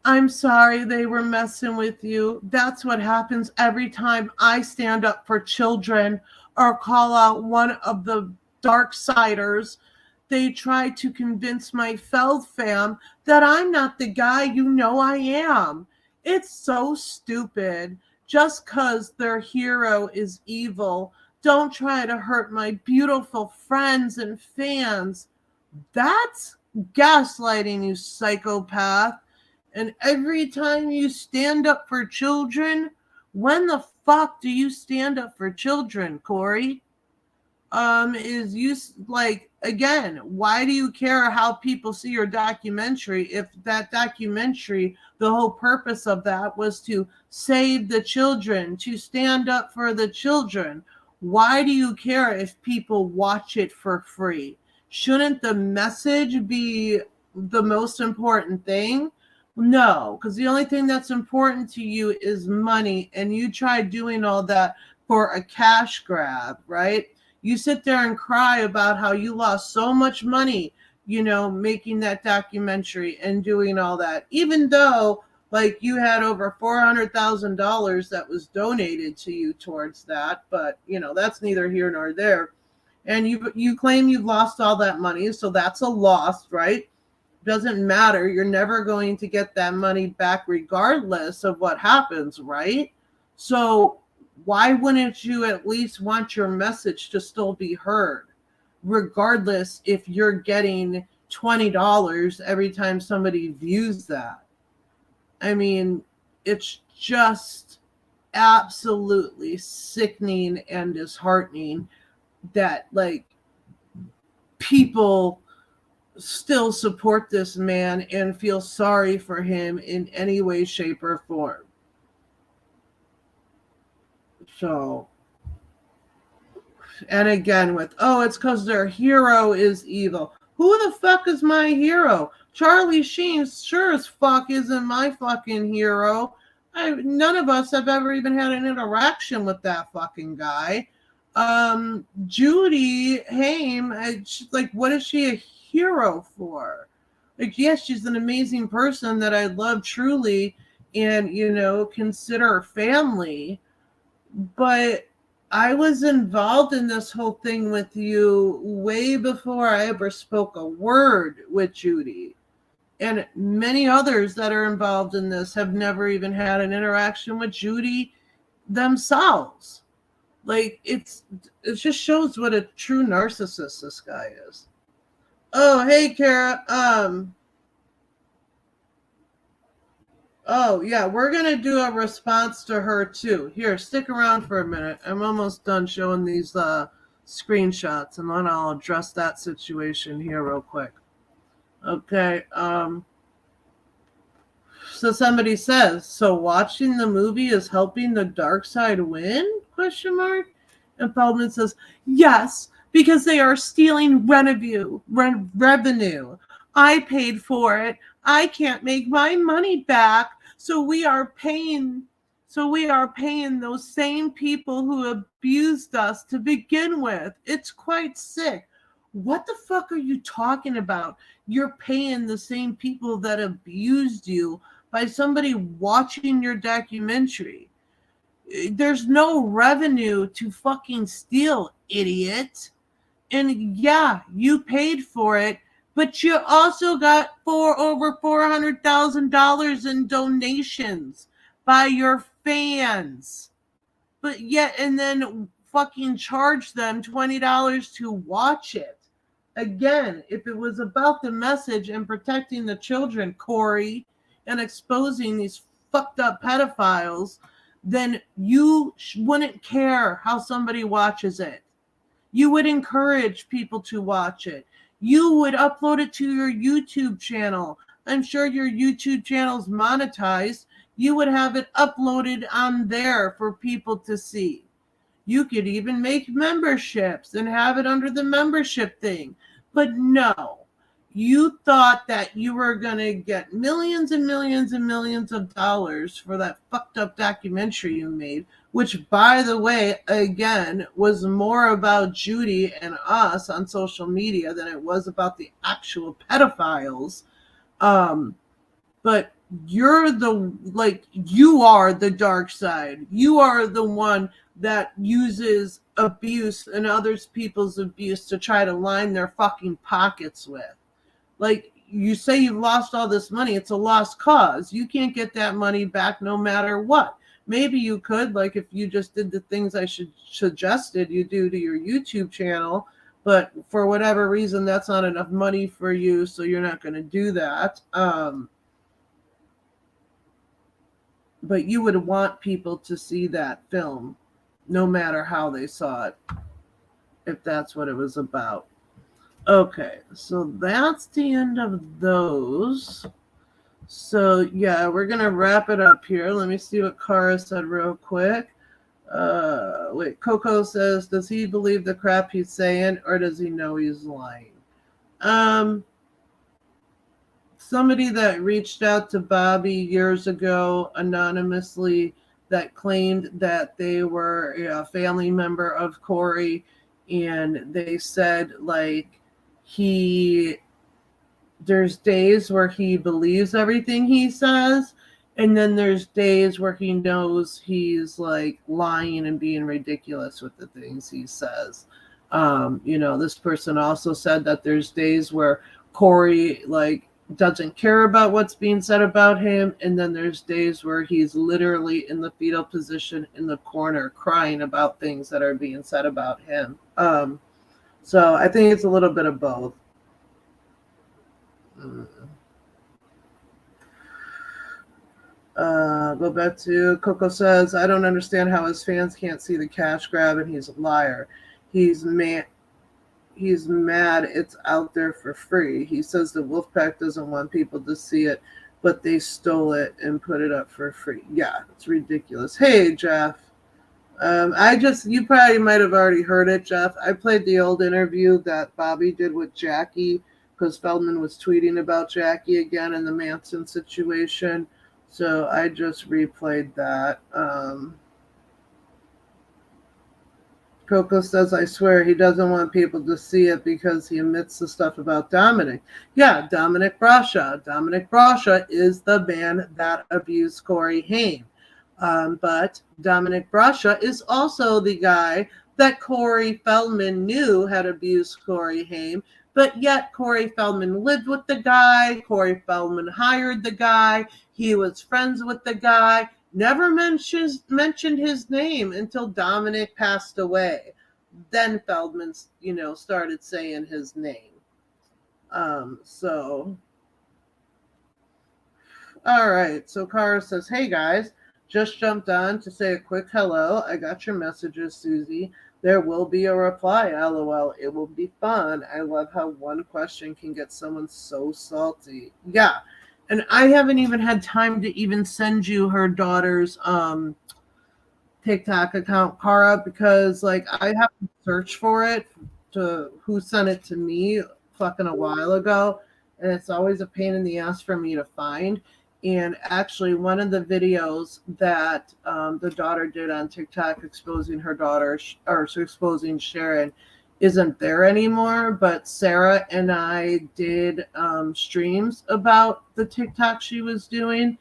I'm sorry they were messing with you. That's what happens every time I stand up for children or call out one of the dark siders. They try to convince my Feld fam that I'm not the guy you know I am. It's so stupid. Just 'cause their hero is evil, don't try to hurt my beautiful friends and fans. That's gaslighting, you psychopath. And every time you stand up for children, when the fuck do you stand up for children, Corey? Is you like, again, why do you care how people see your documentary if that documentary, the whole purpose of that was to save the children, to stand up for the children? Why do you care if people watch it for free? Shouldn't the message be the most important thing? No, because the only thing that's important to you is money, and you try doing all that for a cash grab, right? You sit there and cry about how you lost so much money, you know, making that documentary and doing all that, even though like you had over $400,000 that was donated to you towards that. But, you know, that's neither here nor there. And you claim you've lost all that money. So that's a loss, right? Doesn't matter. You're never going to get that money back regardless of what happens, right? So why wouldn't you at least want your message to still be heard, regardless if you're getting $20 every time somebody views that? I mean, it's just absolutely sickening and disheartening that like people still support this man and feel sorry for him in any way, shape, or form. So, and again with, oh, it's because their hero is evil. Who the fuck is my hero? Charlie Sheen sure as fuck isn't my fucking hero. None of us have ever even had an interaction with that fucking guy. Judy Haim, like, what is she a hero for? Like, yes, she's an amazing person that I love truly and, you know, consider family. But I was involved in this whole thing with you way before I ever spoke a word with Judy. And many others that are involved in this have never even had an interaction with Judy themselves. Like, it just shows what a true narcissist this guy is. Oh, hey, Kara. Oh, yeah, we're going to do a response to her, too. Here, stick around for a minute. I'm almost done showing these screenshots, and then I'll address that situation here real quick. Okay, so somebody says, so watching the movie is helping the dark side win? Question mark. And Feldman says, yes, because they are stealing revenue. I paid for it. I can't make my money back. So we are paying those same people who abused us to begin with. It's quite sick. What the fuck are you talking about? You're paying the same people that abused you by somebody watching your documentary. There's no revenue to fucking steal, idiot. And yeah, you paid for it, but you also got over $400,000 in donations by your fans. But yet, and then fucking charge them $20 to watch it. Again, if it was about the message and protecting the children, Corey, and exposing these fucked up pedophiles, then you wouldn't care how somebody watches it. You would encourage people to watch it. You would upload it to your YouTube channel. I'm sure your YouTube channel's monetized. You would have it uploaded on there for people to see. You could even make memberships and have it under the membership thing. But no, you thought that you were going to get millions and millions and millions of dollars for that fucked up documentary you made, which, by the way, again, was more about Judy and us on social media than it was about the actual pedophiles. But you're you are the dark side. You are the one that uses abuse and others people's abuse to try to line their fucking pockets with. Like, you say you've lost all this money, it's a lost cause. You can't get that money back no matter what. Maybe you could, like if you just did the things I suggested you do to your YouTube channel, but for whatever reason, that's not enough money for you, so you're not going to do that. But you would want people to see that film, no matter how they saw it, if that's what it was about. Okay, so that's the end of those. So, yeah, we're going to wrap it up here. Let me see what Cara said real quick. Coco says, does he believe the crap he's saying, or does he know he's lying? Somebody that reached out to Bobby years ago anonymously that claimed that they were a family member of Corey, and they said, like, there's days where he believes everything he says, and then there's days where he knows he's like lying and being ridiculous with the things he says. This person also said that there's days where Corey doesn't care about what's being said about him, and then there's days where he's literally in the fetal position in the corner crying about things that are being said about him. So I think it's a little bit of both. Go back to Coco says, I don't understand how his fans can't see the cash grab, and he's a liar. He's mad it's out there for free. He says the Wolfpack doesn't want people to see it, but they stole it and put it up for free. Yeah, it's ridiculous. Hey, Jeff. You probably might have already heard it, Jeff. I played the old interview that Bobby did with Jackie because Feldman was tweeting about Jackie again in the Manson situation. So I just replayed that. Coco says, I swear he doesn't want people to see it because he admits the stuff about Dominic. Yeah, Dominic Brasha. Dominic Brasha is the man that abused Corey Haim. But Dominic Brasha is also the guy that Corey Feldman knew had abused Corey Haim, but yet Corey Feldman lived with the guy. Corey Feldman hired the guy. He was friends with the guy. Never mentioned his name until Dominic passed away. Then Feldman, started saying his name. All right. So Cara says, hey guys, just jumped on to say a quick hello. I got your messages, Susie. There will be a reply, LOL. It will be fun. I love how one question can get someone so salty. Yeah. And I haven't even had time to even send you her daughter's TikTok account, Cara, because I have to search for it to who sent it to me fucking a while ago. And it's always a pain in the ass for me to find. And actually, one of the videos that the daughter did on TikTok exposing her daughter, exposing Sharon, isn't there anymore. But Sarah and I did streams about the TikTok she was doing.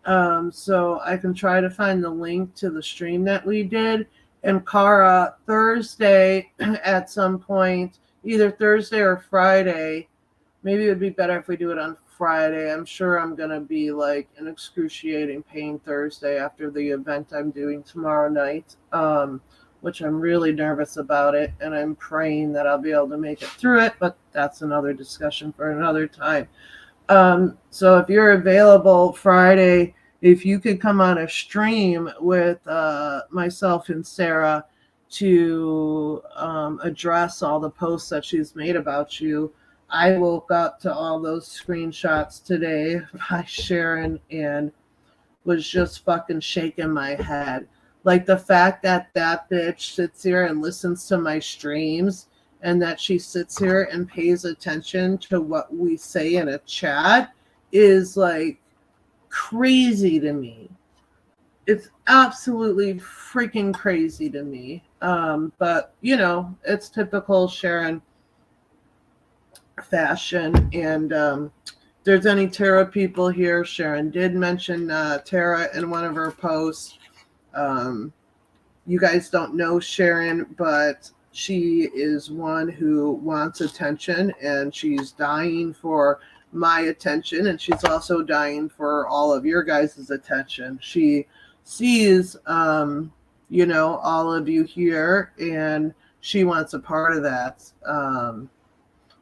So I can try to find the link to the stream that we did. And Cara, Thursday at some point, either Thursday or Friday, maybe it would be better if we do it on Friday. I'm sure I'm going to be in excruciating pain Thursday after the event I'm doing tomorrow night, which I'm really nervous about it. And I'm praying that I'll be able to make it through it, but that's another discussion for another time. So if you're available Friday, if you could come on a stream with myself and Sarah to address all the posts that she's made about you. I woke up to all those screenshots today by Sharon and was just fucking shaking my head. Like the fact that that bitch sits here and listens to my streams and that she sits here and pays attention to what we say in a chat is like crazy to me. It's absolutely freaking crazy to me. But you know, it's typical Sharon fashion. And there's any Tara people here, Sharon did mention Tara in one of her posts. You guys don't know Sharon, but she is one who wants attention, and she's dying for my attention, and she's also dying for all of your guys' attention. She sees, you know, all of you here, and she wants a part of that.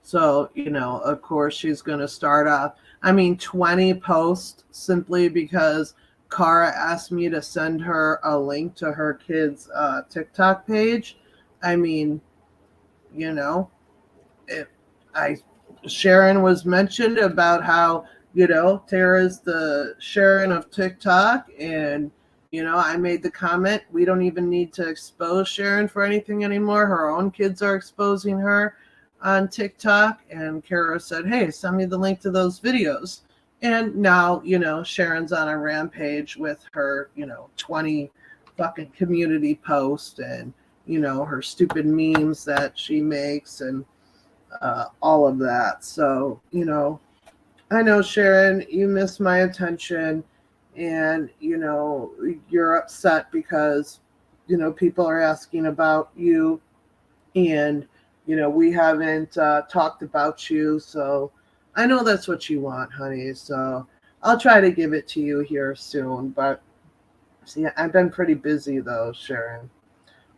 So, you know, of course, she's going to start off, 20 posts simply because Cara asked me to send her a link to her kid's TikTok page. I mean, you know, Sharon was mentioned about how, you know, Tara's the Sharon of TikTok. And, you know, I made the comment, we don't even need to expose Sharon for anything anymore. Her own kids are exposing her on TikTok. And Kara said, hey, send me the link to those videos. And now, you know, Sharon's on a rampage with her, you know, 20 fucking community posts and, you know, her stupid memes that she makes and all of that. So, you know, I know, Sharon, you miss my attention and, you know, you're upset because, you know, people are asking about you and, you know, we haven't talked about you. So I know that's what you want, honey. So I'll try to give it to you here soon. But see, I've been pretty busy though, Sharon.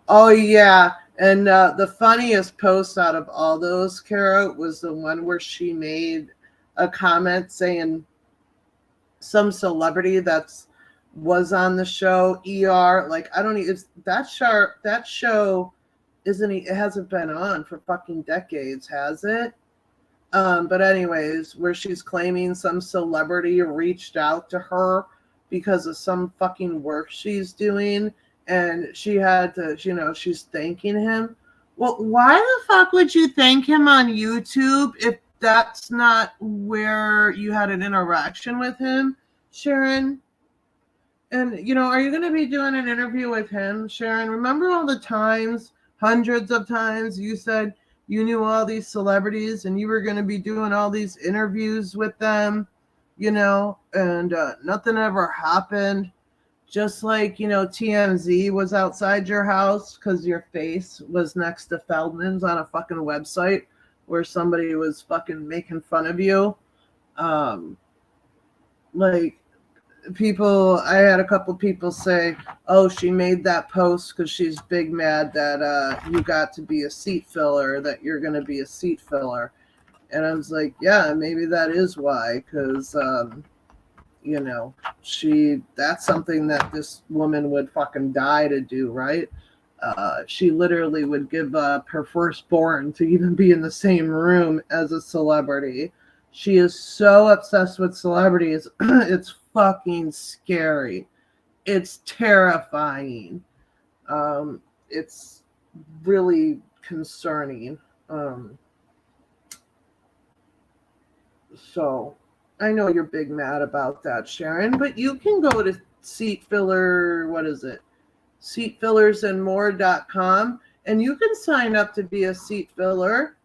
Oh, yeah. And the funniest post out of all those, Kara, was the one where she made a comment saying some celebrity that's was on the show, ER. Like, I don't even, that show isn't, it hasn't been on for fucking decades, has it? But anyways, where she's claiming some celebrity reached out to her because of some fucking work she's doing, and she had to, you know, she's thanking him. Well, why the fuck would you thank him on YouTube if that's not where you had an interaction with him, Sharon? And, you know, are you going to be doing an interview with him, Sharon? Remember all the times, hundreds of times, you said you knew all these celebrities and you were going to be doing all these interviews with them, you know, and nothing ever happened. Just like, you know, TMZ was outside your house because your face was next to Feldman's on a fucking website where somebody was fucking making fun of you. Like, I had a couple people say, oh, she made that post because she's big mad that you got to be a seat filler, that you're going to be a seat filler. And I was like, yeah, maybe that is why, because you know, that's something that this woman would fucking die to do, right? She literally would give up her firstborn to even be in the same room as a celebrity. She is so obsessed with celebrities. It's fucking scary. It's terrifying. It's really concerning. So I know you're big mad about that, Sharon, but you can go to seat filler, what is it? seatfillersandmore.com, and you can sign up to be a seat filler.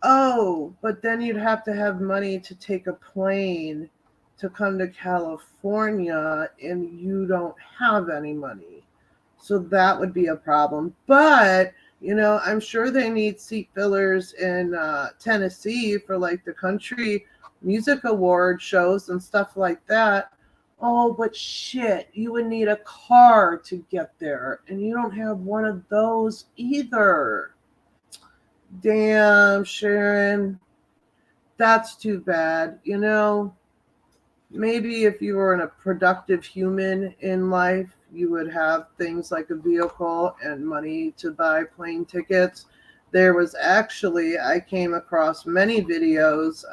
Oh, but then you'd have to have money to take a plane to come to California, and you don't have any money. So that would be a problem. But, you know, I'm sure they need seat fillers in Tennessee for like the country music award shows and stuff like that. Oh, but shit, you would need a car to get there, and you don't have one of those either. Damn, Sharon. that's too bad. You know, maybe if you were a productive human in life, you would have things like a vehicle and money to buy plane tickets. There was actually, I came across many videos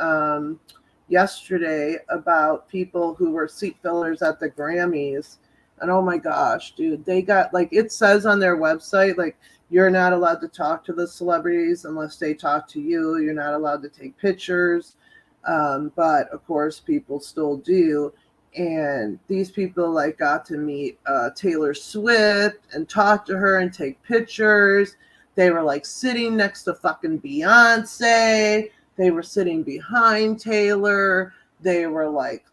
yesterday about people who were seat fillers at the Grammys. And oh my gosh, dude, they got, like, it says on their website, like, you're not allowed to talk to the celebrities unless they talk to you. You're not allowed to take pictures. But of course, people still do. And these people like got to meet Taylor Swift and talk to her and take pictures. They were like sitting next to fucking Beyonce. They were sitting behind Taylor. They were like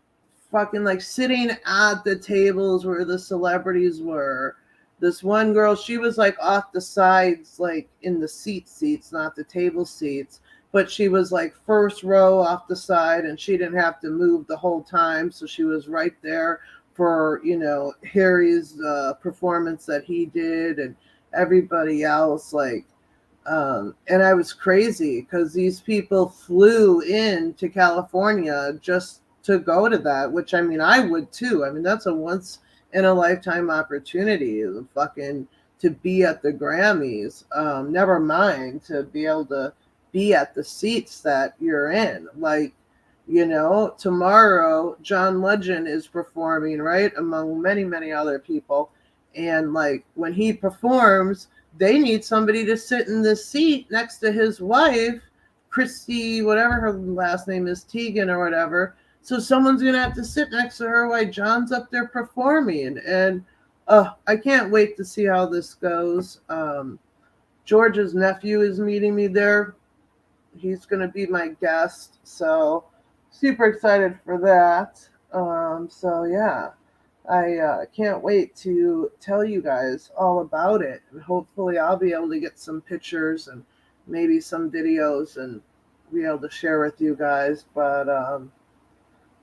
fucking like sitting at the tables where the celebrities were. This one girl, she was like off the sides, like in the seats, not the table seats, but she was like first row off the side, and she didn't have to move the whole time. So she was right there for, you know, Harry's performance that he did, and everybody else. Like, and I was crazy because these people flew in to California just to go to that, which I mean, I would too. I mean, that's a once in a lifetime opportunity, to be at the Grammys. Never mind to be able to be at the seats that you're in. Like, you know, tomorrow John Legend is performing, right, among many, many other people. And like when he performs, they need somebody to sit in the seat next to his wife, Christy, whatever her last name is, Teigen or whatever. So someone's going to have to sit next to her while John's up there performing. And I can't wait to see how this goes. George's nephew is meeting me there. He's going to be my guest. So super excited for that. So yeah, I can't wait to tell you guys all about it. And hopefully I'll be able to get some pictures and maybe some videos and be able to share with you guys. But,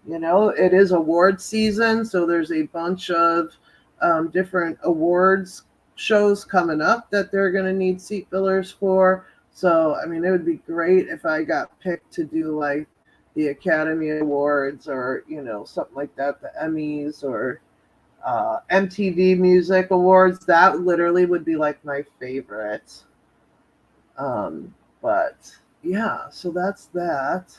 you know, it is award season, so there's a bunch of different awards shows coming up that they're going to need seat fillers for. So, I mean, it would be great if I got picked to do like the Academy Awards or, you know, something like that, the Emmys or MTV Music Awards. That literally would be like my favorite. But yeah, so that's that.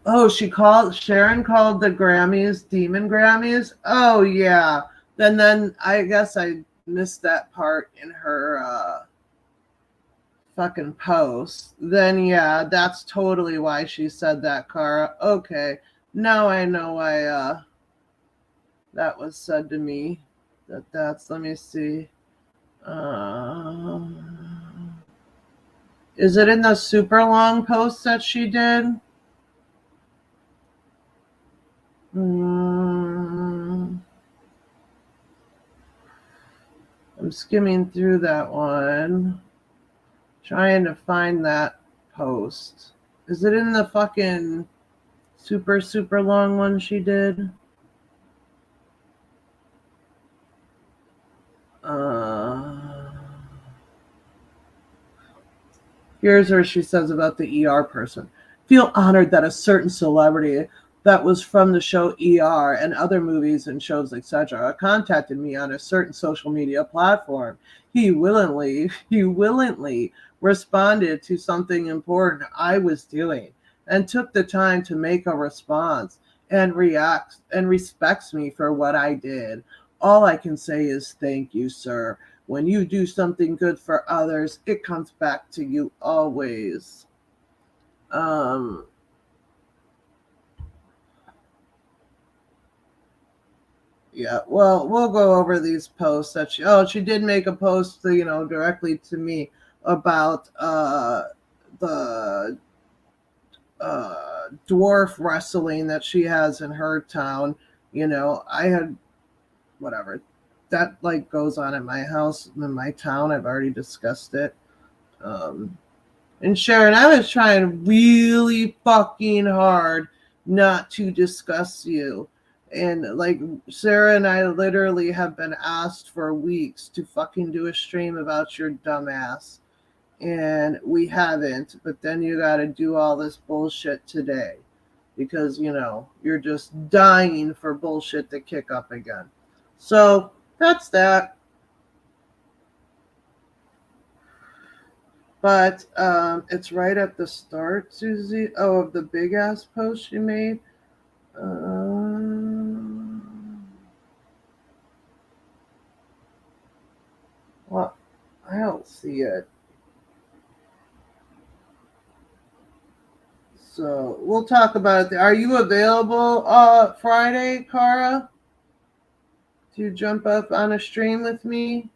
Oh, Sharon called the Grammys Demon Grammys. Oh yeah. Then I guess I missed that part in her fucking post. Then yeah, that's totally why she said that, Cara. Okay. Now I know why that was said to me. That's let me see. Is it in the super long post that she did? I'm skimming through that one, trying to find that post. Is it in the fucking super, super long one she did? Here's where she says about the ER person. Feel honored that a certain celebrity that was from the show ER and other movies and shows, etc., contacted me on a certain social media platform. He willingly responded to something important I was doing and took the time to make a response and reacts and respects me for what I did. All I can say is thank you, sir. When you do something good for others, it comes back to you always. Yeah, well, we'll go over these posts that she did make a post, you know, directly to me about the dwarf wrestling that she has in her town. You know, I had whatever that like goes on at my house in my town. I've already discussed it. And Sharon, I was trying really fucking hard not to discuss you. And like Sarah and I literally have been asked for weeks to fucking do a stream about your dumbass. And we haven't, but then you got to do all this bullshit today because, you're just dying for bullshit to kick up again. So that's that. But it's right at the start, Susie. Oh, of the big ass post you made. Well, I don't see it. So we'll talk about it. Are you available Friday, Cara? To jump up on a stream with me?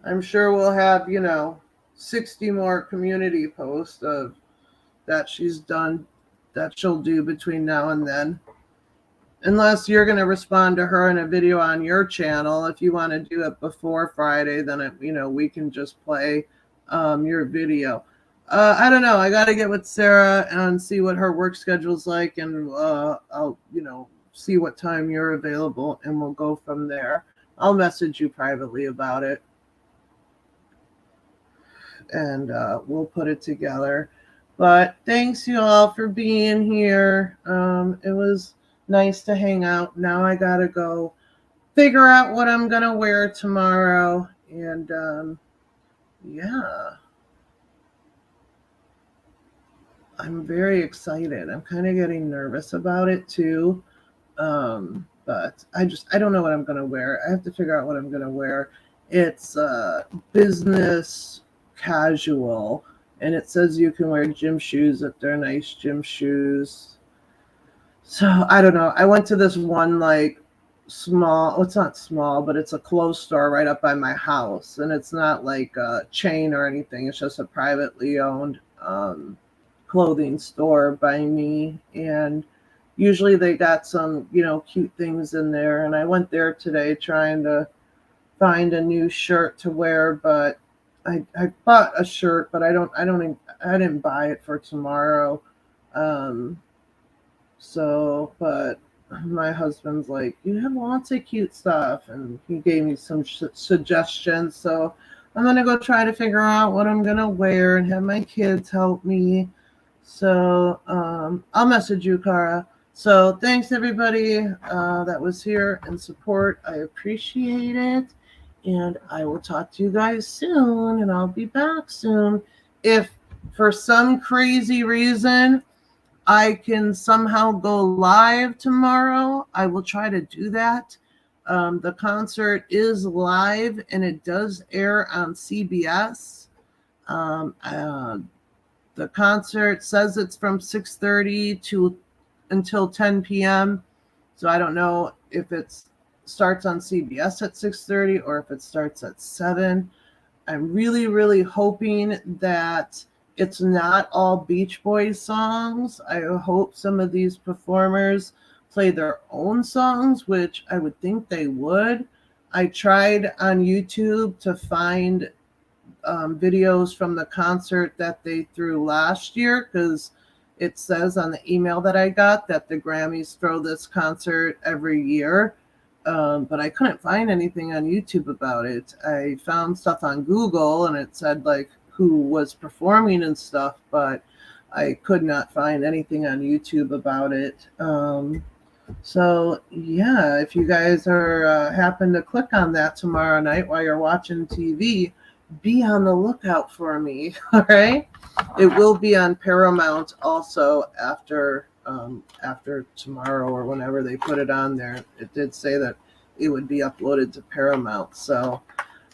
I'm sure we'll have, 60 more community posts of that she's done, that she'll do between now and then. Unless you're going to respond to her in a video on your channel. If you want to do it before Friday, then, we can just play your video. I don't know. I got to get with Sarah and see what her work schedule's like. And I'll, see what time you're available. And we'll go from there. I'll message you privately about it. And we'll put it together. But thanks you all for being here. It was nice to hang out. Now I gotta go figure out what I'm gonna wear tomorrow. And yeah, I'm very excited. I'm kind of getting nervous about it too. But I don't know what I'm gonna wear. I have to figure out what I'm gonna wear. It's business casual, and it says you can wear gym shoes if they're nice gym shoes. So I don't know. I went to this one small, it's not small, but it's a clothes store right up by my house, and it's not like a chain or anything. It's just a privately owned clothing store by me, and usually they got some cute things in there. And I went there today trying to find a new shirt to wear, but I bought a shirt, but I didn't buy it for tomorrow. But my husband's like, you have lots of cute stuff, and he gave me some suggestions. So I'm gonna go try to figure out what I'm gonna wear and have my kids help me. So I'll message you, Cara. So thanks everybody that was here and support. I appreciate it. And I will talk to you guys soon, and I'll be back soon. If for some crazy reason I can somehow go live tomorrow, I will try to do that. The concert is live, and it does air on CBS. The concert says it's from 6:30 to until 10 p.m. So I don't know if it starts on CBS at 6:30 or if it starts at 7. I'm really, really hoping that it's not all Beach Boys songs. I hope some of these performers play their own songs, which I would think they would. I tried on YouTube to find videos from the concert that they threw last year, because it says on the email that I got that the Grammys throw this concert every year. But I couldn't find anything on YouTube about it. I found stuff on Google, and it said who was performing and stuff, but I could not find anything on YouTube about it. So yeah, if you guys are happen to click on that tomorrow night while you're watching TV, be on the lookout for me. All right, it will be on Paramount also after tomorrow or whenever they put it on there. It did say that it would be uploaded to Paramount. So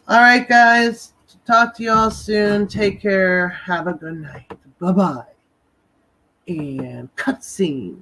all right, guys, talk to you all soon. Take care. Have a good night. Bye-bye. And cutscene.